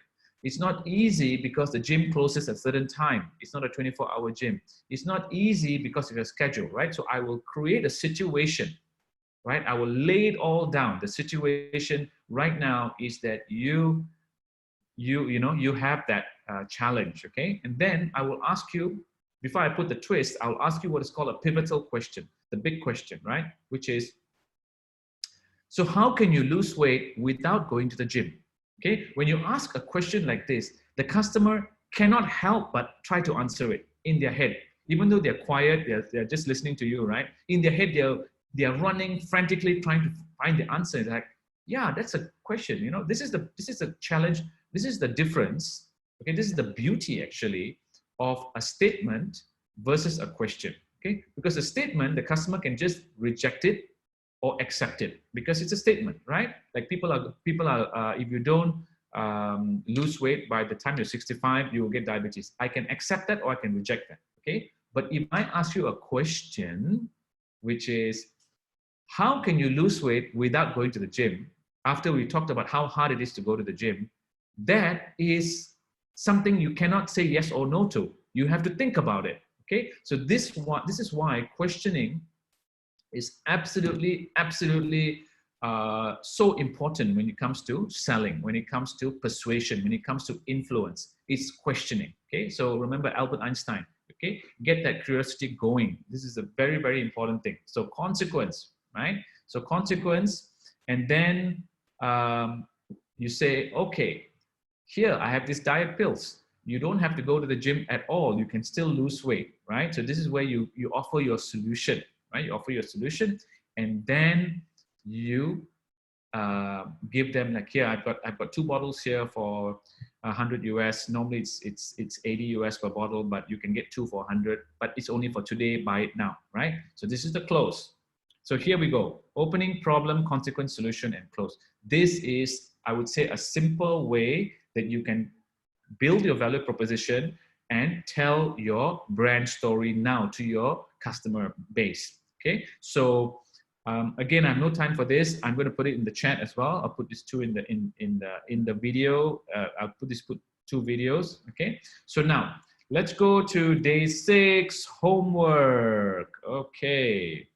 It's not easy because the gym closes at a certain time. It's not a 24-hour gym. It's not easy because of your schedule, right? So I will create a situation, right? I will lay it all down. The situation right now is that you have that challenge, okay? And then I will ask you, before I put the twist, I'll ask you what is called a pivotal question, the big question, right? Which is, so how can you lose weight without going to the gym? Okay, when you ask a question like this, the customer cannot help but try to answer it in their head. Even though they're quiet, they're just listening to you, right? In their head, they're running frantically trying to find the answer. They're like, yeah, that's a question. You know, this is the challenge. This is the difference. Okay, this is the beauty actually of a statement versus a question. Okay, because a statement, the customer can just reject it or accept it because it's a statement, right? Like people are if you don't lose weight by the time you're 65, you will get diabetes. I can accept that or I can reject that, okay? But if I ask you a question, which is, how can you lose weight without going to the gym? After we talked about how hard it is to go to the gym, that is something you cannot say yes or no to. You have to think about it, okay? So this is why questioning is absolutely so important when it comes to selling, when it comes to persuasion, when it comes to influence. It's questioning, okay? So remember Albert Einstein, okay? Get that curiosity going. This is a very, very important thing. So consequence, right? So consequence, and then you say, okay, here I have these diet pills. You don't have to go to the gym at all. You can still lose weight, right? So this is where you offer your solution, right? You offer your solution, and then you give them like, here I've got 2 bottles here for 100 US. Normally it's 80 US per bottle, but you can get 2 for 100. But it's only for today. Buy it now, right? So this is the close. So here we go: opening, problem, consequence, solution, and close. This is, I would say, a simple way that you can build your value proposition and tell your brand story now to your customer base. Okay, so again, I have no time for this. I'm going to put it in the chat as well. I'll put this 2 in the video. I'll put 2 videos. Okay, so now let's go to day 6 homework. Okay,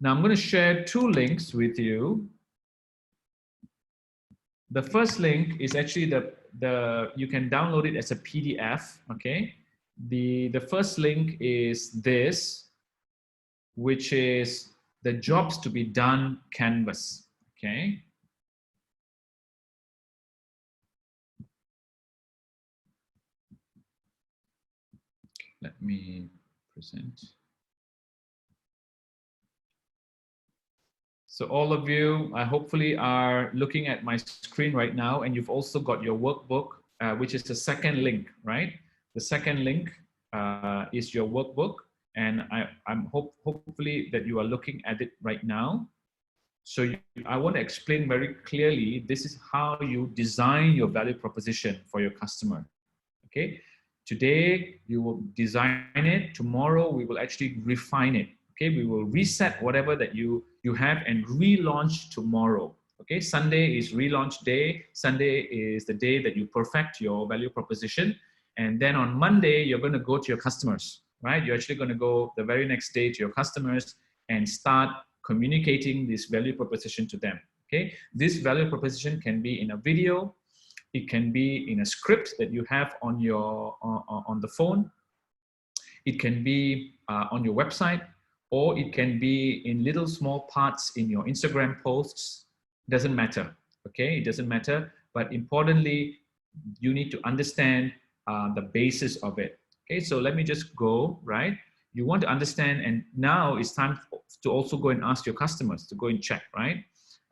now I'm going to share 2 links with you. The first link is actually you can download it as a PDF, okay? The first link is this, which is the jobs to be done canvas, okay? Let me present. So all of you hopefully are looking at my screen right now, and you've also got your workbook, which is the second link, right? The second link is your workbook, and I'm hopefully that you are looking at it right now. So I want to explain very clearly, this is how you design your value proposition for your customer, okay? Today, you will design it. Tomorrow, we will actually refine it. Okay, we will reset whatever that you have and relaunch tomorrow. Okay, Sunday is relaunch day. Sunday is the day that you perfect your value proposition. And then on Monday, you're going to go to your customers, right? You're actually going to go the very next day to your customers and start communicating this value proposition to them. Okay, this value proposition can be in a video. It can be in a script that you have on your on the phone. It can be on your website, or it can be in little small parts in your Instagram posts. Doesn't matter, okay? It doesn't matter, but importantly, you need to understand the basis of it. Okay, so let me just go, right? You want to understand, and now it's time to also go and ask your customers to go and check, right?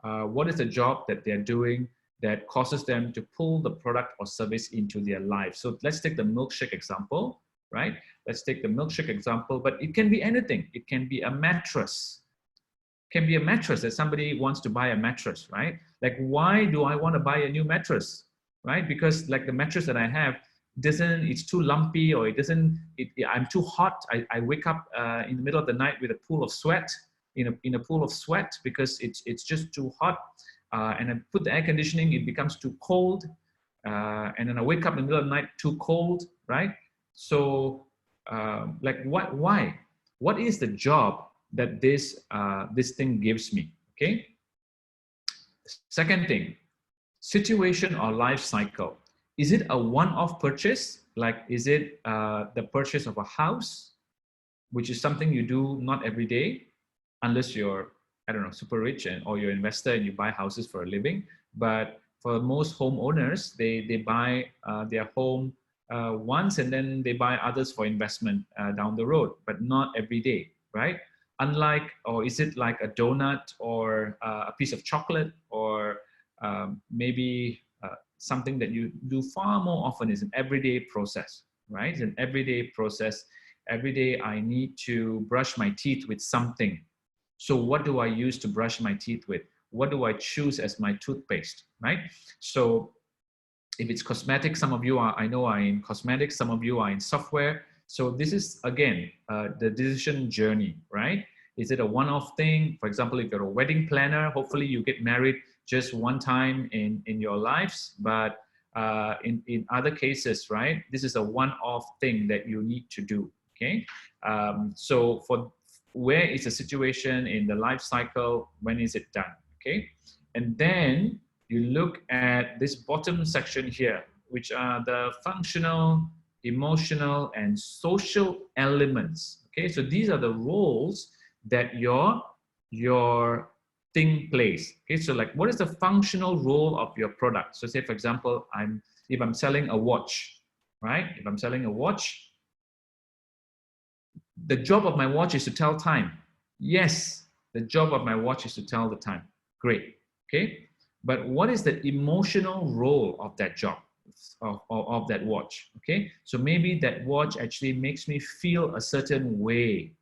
What is the job that they're doing that causes them to pull the product or service into their life? So let's take the milkshake example, right? Let's take the milkshake example, but it can be anything. It can be a mattress. It can be a mattress that somebody wants to buy a mattress, right? Like, why do I want to buy a new mattress, right? Because like the mattress that I have it's too lumpy, or it doesn't, I'm too hot. I wake up in the middle of the night with a pool of sweat, in a pool of sweat, because it's just too hot. And I put the air conditioning, it becomes too cold. And then I wake up in the middle of the night, too cold, right? So like why? What is the job that this thing gives me, okay? Second thing, situation or life cycle. Is it a one-off purchase? Like, is it the purchase of a house, which is something you do not every day, unless you're, I don't know, super rich or you're an investor and you buy houses for a living. But for most homeowners, they buy their home once, and then they buy others for investment down the road, but not every day, right? Unlike, or is it like a donut or a piece of chocolate, or maybe something that you do far more often is an everyday process, right? It's an everyday process. Every day I need to brush my teeth with something. So what do I use to brush my teeth with? What do I choose as my toothpaste, right? So if it's cosmetics, some of you are, I know, are in cosmetics, some of you are in software. So this is, again, the decision journey, right? Is it a one-off thing? For example, if you're a wedding planner, hopefully you get married just one time in your lives. But in other cases, right, this is a one-off thing that you need to do, okay? So for where is the situation in the life cycle? When is it done, okay? And then you look at this bottom section here, which are the functional, emotional, and social elements. Okay, so these are the roles that your thing plays. Okay, so like, what is the functional role of your product? So say, for example, if I'm selling a watch, right? If I'm selling a watch, the job of my watch is to tell time. Yes, the job of my watch is to tell the time. Great. Okay. But what is the emotional role of that job, of that watch? Okay. So maybe that watch actually makes me feel a certain way,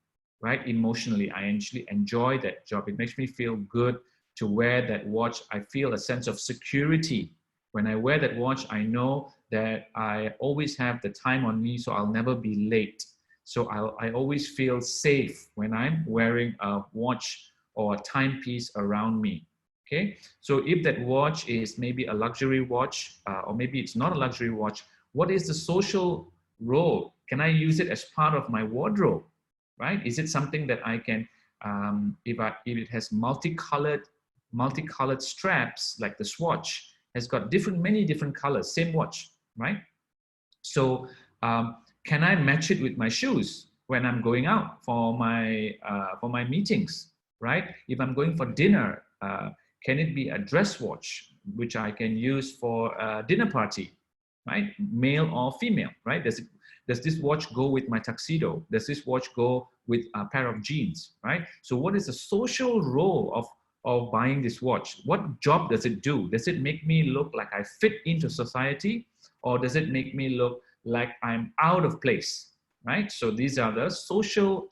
right? Emotionally, I actually enjoy that job. It makes me feel good to wear that watch. I feel a sense of security. When I wear that watch, I know that I always have the time on me, so I'll never be late. So I always feel safe when I'm wearing a watch or a timepiece around me. Okay, so if that watch is maybe a luxury watch, or maybe it's not a luxury watch, what is the social role? Can I use it as part of my wardrobe, right? Is it something that I can, if it has multicolored straps, like the swatch has got many different colors, same watch, right? So can I match it with my shoes when I'm going out for my meetings, right? If I'm going for dinner, can it be a dress watch, which I can use for a dinner party, right? Male or female, right? Does this watch go with my tuxedo? Does this watch go with a pair of jeans, right? So what is the social role of buying this watch? What job does it do? Does it make me look like I fit into society, or does it make me look like I'm out of place? Right? So these are the social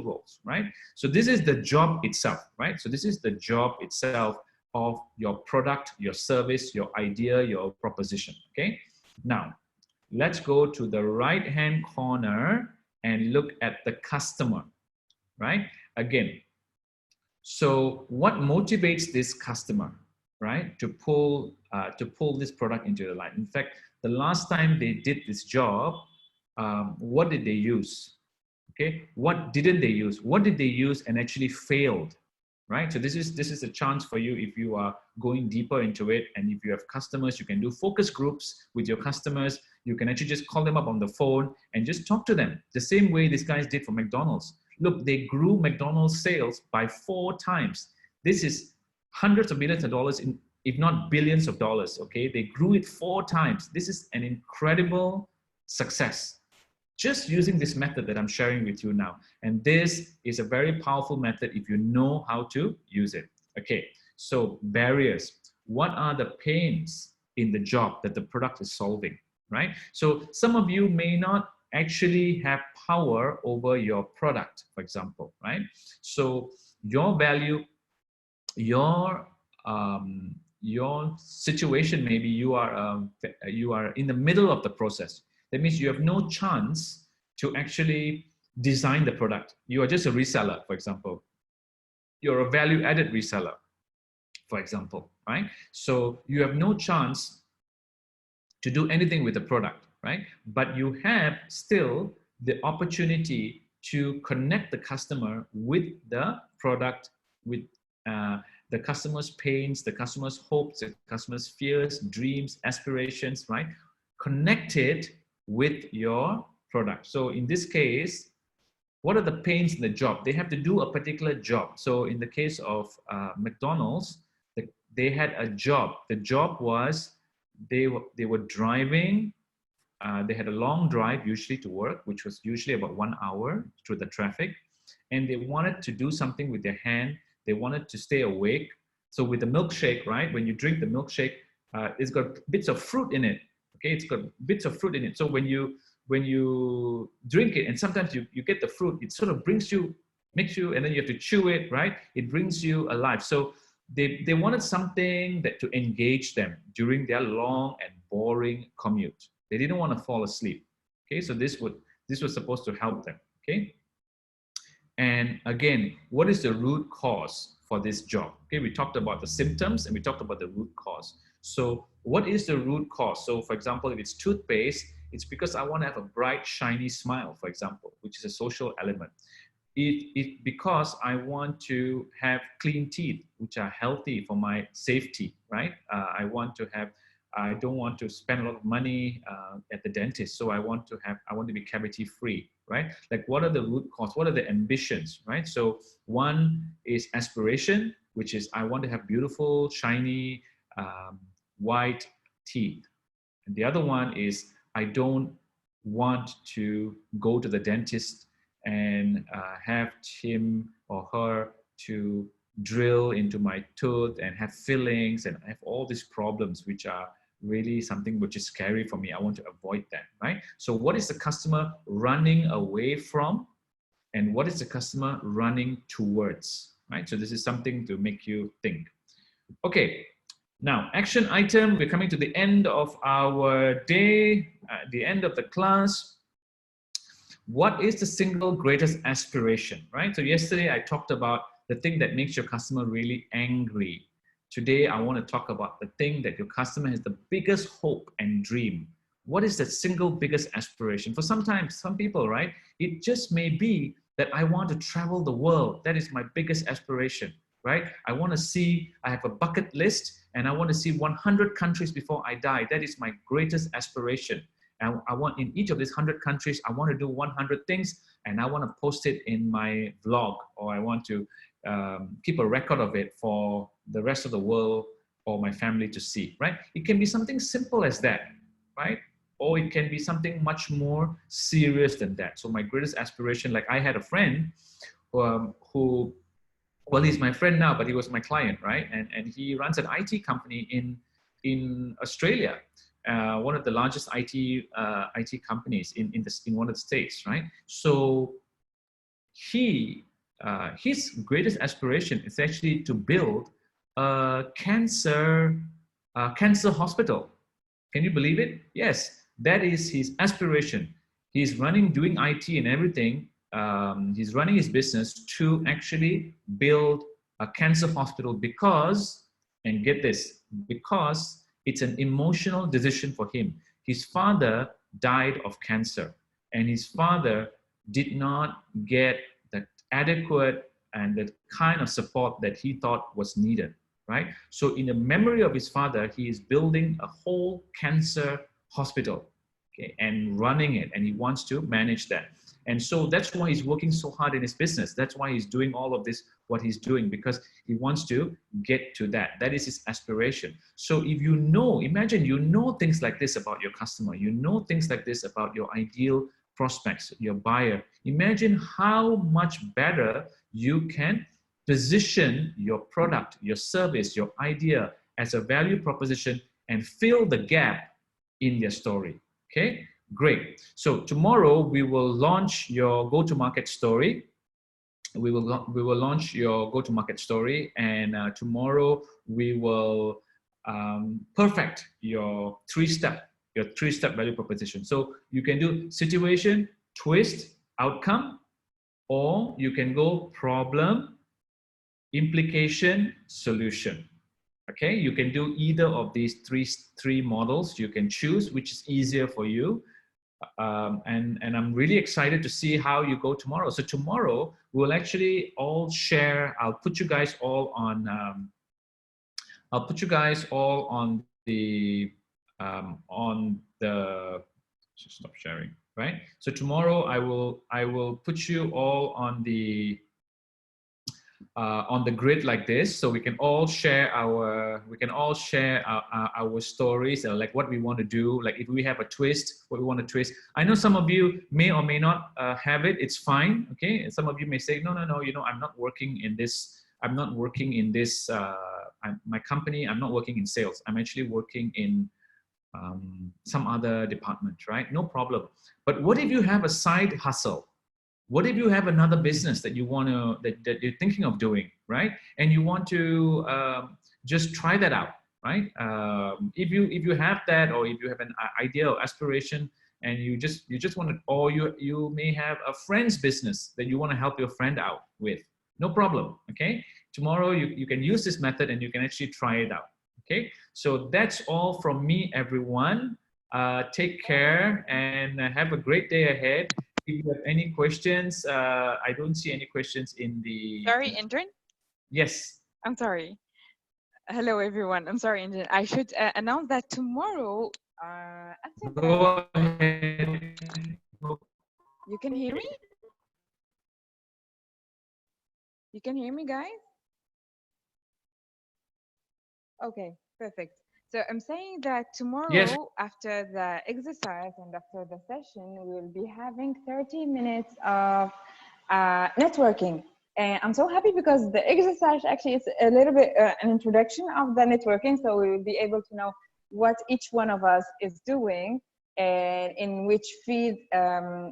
roles, right? So this is the job itself, right? So this is the job itself of your product, your service, your idea, your proposition, okay? Now, let's go to the right-hand corner and look at the customer, right? Again, so what motivates this customer, right, to pull this product into the line? In fact, the last time they did this job, what did they use? Okay, what didn't they use? What did they use and actually failed? Right. So this is a chance for you if you are going deeper into it, and if you have customers, you can do focus groups with your customers. You can actually just call them up on the phone and just talk to them the same way these guys did for McDonald's. Look, they grew McDonald's sales by 4 times. This is hundreds of millions of dollars, if not billions of dollars. Okay, they grew it 4 times. This is an incredible success, just using this method that I'm sharing with you now. And this is a very powerful method if you know how to use it. Okay, so barriers. What are the pains in the job that the product is solving, right? So some of you may not actually have power over your product, for example, right? So your value, your situation, maybe you are in the middle of the process. That means you have no chance to actually design the product. You are just a reseller, for example. You're a value-added reseller, for example, right? So you have no chance to do anything with the product, right? But you have still the opportunity to connect the customer with the product, with the customer's pains, the customer's hopes, the customer's fears, dreams, aspirations, right? Connect it with your product. So in this case, what are the pains in the job? They have to do a particular job. So in the case of McDonald's, they had a job. The job was they were driving. They had a long drive usually to work, which was usually about 1 hour through the traffic. And they wanted to do something with their hand. They wanted to stay awake. So with the milkshake, right? When you drink the milkshake, it's got bits of fruit in it. Okay, it's got bits of fruit in it. So when you drink it, and sometimes you get the fruit, it sort of makes you, and then you have to chew it, right? It brings you alive. So they wanted something that to engage them during their long and boring commute. They didn't want to fall asleep. Okay, so this was supposed to help them. Okay, and again, what is the root cause for this job? Okay, we talked about the symptoms and we talked about the root cause. So what is the root cause? So for example, if it's toothpaste, it's because I want to have a bright, shiny smile, for example, which is a social element. It because I want to have clean teeth, which are healthy for my safety, right? I don't want to spend a lot of money at the dentist, so I want to be cavity free, right? Like, what are the root cause? What are the ambitions, right? So one is aspiration, which is I want to have beautiful, shiny, white teeth. And the other one is I don't want to go to the dentist and have him or her to drill into my tooth and have fillings and have all these problems, which are really something which is scary for me. I want to avoid that, right? So what is the customer running away from, and what is the customer running towards, right? So this is something to make you think. Okay, now action item. We're coming to the end of our day, the end of the class. What is the single greatest aspiration, right? So yesterday I talked about the thing that makes your customer really angry. Today, I want to talk about the thing that your customer has the biggest hope and dream. What is the single biggest aspiration? For sometimes, some people, right? It just may be that I want to travel the world. That is my biggest aspiration, right? I want to see, I have a bucket list and I want to see 100 countries before I die. That is my greatest aspiration. And I want, in each of these 100 countries, I want to do 100 things and I want to post it in my vlog, or I want to keep a record of it for the rest of the world or my family to see, right? It can be something simple as that, right? Or it can be something much more serious than that. So my greatest aspiration, like I had a friend who well, he's my friend now, but he was my client, right? And he runs an IT company in Australia, one of the largest IT companies in one of the states, right? So his greatest aspiration is actually to build a cancer hospital. Can you believe it? Yes, that is his aspiration. He's doing IT and everything. He's running his business to actually build a cancer hospital because, and get this, because it's an emotional decision for him. His father died of cancer, and his father did not get the adequate and the kind of support that he thought was needed, right? So in the memory of his father, he is building a whole cancer hospital, okay, and running it, and he wants to manage that. And so that's why he's working so hard in his business. That's why he's doing all of this, what he's doing, because he wants to get to that. That is his aspiration. So if you know, imagine you know things like this about your customer, you know things like this about your ideal prospects, your buyer. Imagine how much better you can position your product, your service, your idea as a value proposition and fill the gap in their story. Okay, great. So tomorrow we will launch your go-to-market story. We will launch your go-to-market story, and tomorrow we will perfect your three-step value proposition. So you can do situation, twist, outcome, or you can go problem, implication, solution. Okay, you can do either of these three models. You can choose which is easier for you. And I'm really excited to see how you go tomorrow. So tomorrow we'll actually all share. I'll put you guys all on the just stop sharing, right? So tomorrow I will put you all on the grid like this, so we can all share our stories, like what we want to do, like if we have a twist, what we want to twist. I know some of you may or may not have it. It's fine, okay? And some of you may say, no, you know, I'm not working in this my company. I'm not working in sales. I'm actually working in some other department, right? No problem. But what if you have a side hustle? What if you have another business that you want to, that you're thinking of doing, right? And you want to just try that out, right? If you have that, or if you have an idea or aspiration, and you just want to, or you may have a friend's business that you want to help your friend out with, no problem, okay? Tomorrow you can use this method and you can actually try it out, okay? So that's all from me, everyone. Take care and have a great day ahead. If you have any questions, I don't see any questions in the... Sorry, Indran? Yes. I'm sorry. Hello, everyone. I'm sorry, Indran. I should announce that tomorrow... Go ahead. You can hear me? You can hear me, guys? Okay, perfect. So I'm saying that tomorrow, yes, after the exercise and after the session, we will be having 30 minutes of networking. And I'm so happy because the exercise actually is a little bit an introduction of the networking. So we will be able to know what each one of us is doing and in which field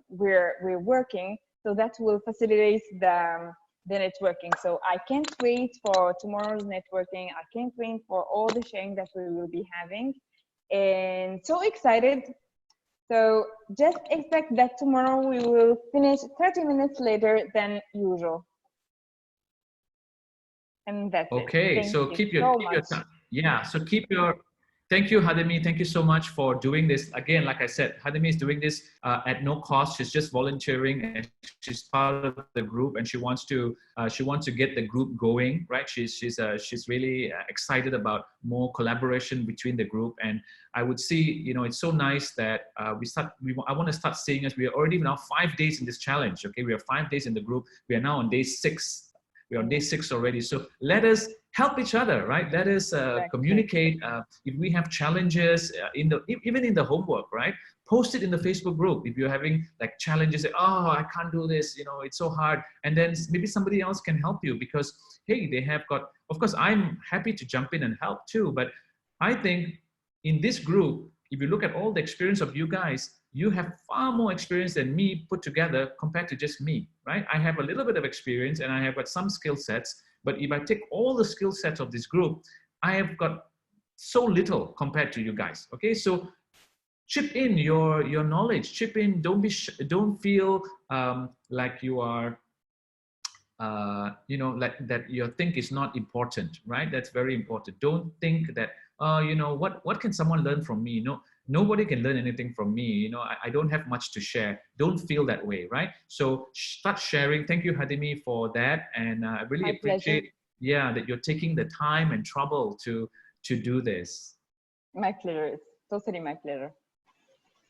we're working. So that will facilitate the networking. So I can't wait for tomorrow's networking. I can't wait for all the sharing that we will be having, and so excited. So just expect that tomorrow we will finish 30 minutes later than usual. And that's okay. it. So keep your time. Yeah, so keep your... Thank you, Hademi. Thank you so much for doing this. Again, like I said, Hademi is doing this at no cost. She's just volunteering, and she's part of the group, and she wants to get the group going, right? She's really excited about more collaboration between the group. And I would see, you know, it's so nice that I want to start seeing us. We are already now 5 days in this challenge. Okay, we are 5 days in the group. We are now on day 6. We're on day 6 already. So let us help each other, right? Let us communicate. If we have challenges even in the homework, right? post it in the Facebook group. If you're having like challenges, oh, I can't do this, you know, it's so hard. And then maybe somebody else can help you because, hey, they have got, of course, I'm happy to jump in and help too. But I think in this group, if you look at all the experience of you guys, you have far more experience than me put together compared to just me, right? I have a little bit of experience and I have got some skill sets, but if I take all the skill sets of this group, I have got so little compared to you guys, okay? So chip in your knowledge, chip in, don't feel like you are, you know, like that your think is not important, right? That's very important. Don't think that, you know, what can someone learn from me? No, nobody can learn anything from me. You know, I don't have much to share. Don't feel that way, right? So start sharing. Thank you, Hadimi, for that. And I really My appreciate, pleasure. yeah, that you're taking the time and trouble to do this. My pleasure. It's totally my pleasure.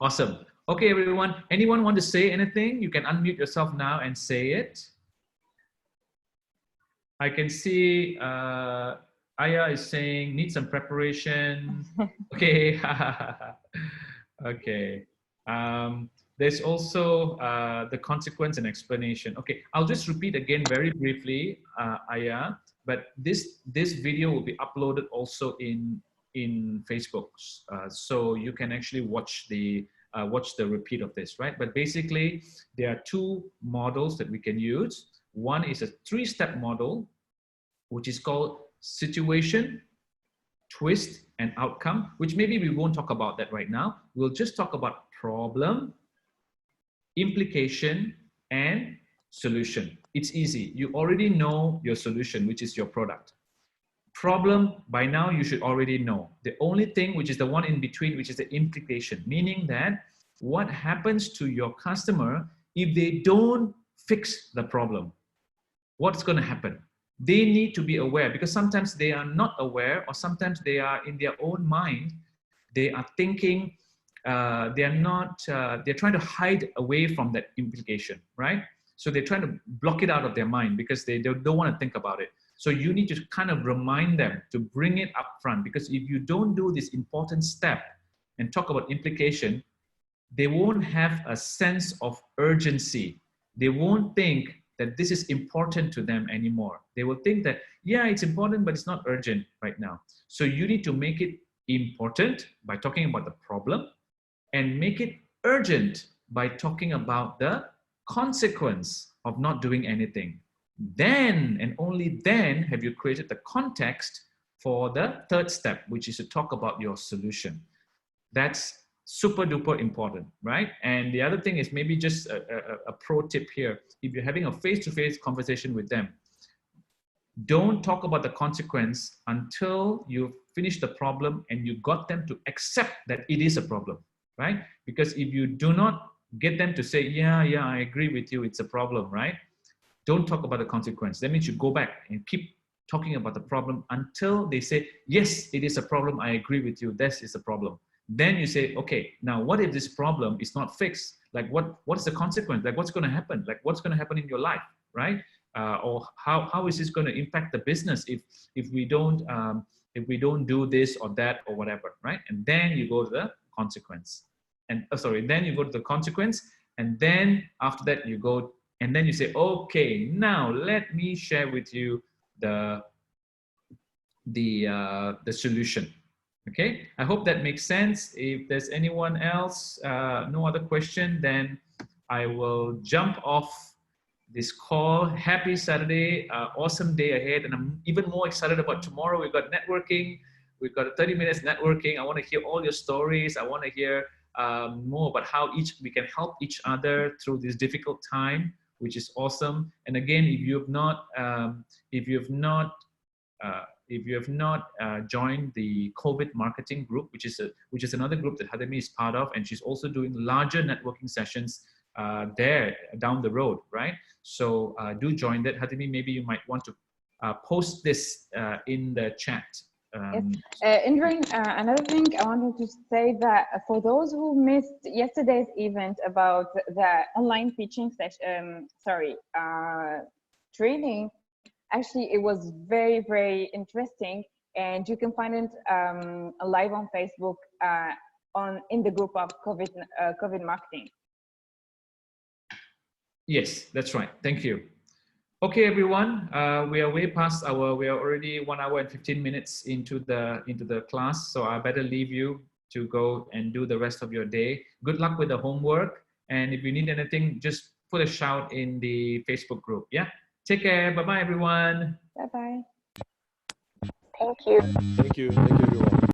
Awesome. Okay, everyone. Anyone want to say anything? You can unmute yourself now and say it. I can see Aya is saying need some preparation. Okay. Okay. There's also the consequence and explanation. Okay, I'll just repeat again very briefly, Aya. But this video will be uploaded also in Facebook, so you can actually watch the repeat of this, right? But basically, there are two models that we can use. One is a 3-step model, which is called situation, twist, and outcome, which maybe we won't talk about that right now. We'll just talk about problem, implication, and solution. It's easy. You already know your solution, which is your product. Problem, by now you should already know. The only thing, which is the one in between, which is the implication, meaning that what happens to your customer if they don't fix the problem? What's going to happen? They need to be aware, because sometimes they are not aware, or sometimes they are in their own mind. They are thinking, they're trying to hide away from that implication, right? So they're trying to block it out of their mind because they don't want to think about it. So you need to kind of remind them to bring it up front, because if you don't do this important step and talk about implication, they won't have a sense of urgency. They won't think that this is important to them anymore. They will think that, yeah, it's important, but it's not urgent right now. So you need to make it important by talking about the problem, and make it urgent by talking about the consequence of not doing anything. Then, and only then, have you created the context for the 3rd step, which is to talk about your solution. That's super duper important, right? And the other thing is maybe just a pro tip here. If you're having a face-to-face conversation with them, don't talk about the consequence until you've finished the problem and you got them to accept that it is a problem, right? Because if you do not get them to say, yeah, I agree with you, it's a problem, right? Don't talk about the consequence. That means you go back and keep talking about the problem until they say, yes, it is a problem, I agree with you, this is a problem. Then you say, okay, now what if this problem is not fixed? Like what's the consequence? Like what's going to happen? Like what's going to happen in your life, right? Or how is this going to impact the business if we don't do this or that or whatever, right? And then you go to the consequence. And then you go to the consequence, and then after that you go, and then you say, okay, now let me share with you the solution. Okay, I hope that makes sense. If there's anyone else, no other question, then I will jump off this call. Happy Saturday, awesome day ahead, and I'm even more excited about tomorrow. We've got networking. We've got 30 minutes networking. I want to hear all your stories. I want to hear more about how we can help each other through this difficult time, which is awesome. And again, if you have not joined the COVID marketing group, which is another group that Hadimi is part of, and she's also doing larger networking sessions there down the road, right? So do join that. Hadimi, maybe you might want to post this in the chat. Yes. Indhran, another thing I wanted to say that for those who missed yesterday's event about the online pitching session, training, actually it was very, very interesting, and you can find it live on Facebook in the group of COVID marketing. Yes, that's right. Thank you. Okay, everyone, we are way past we are already 1 hour and 15 minutes into the class, so I better leave you to go and do the rest of your day. Good luck with the homework, and if you need anything, just put a shout in the Facebook group. Yeah, take care. Bye bye, everyone. Bye bye. Thank you. Thank you, everyone.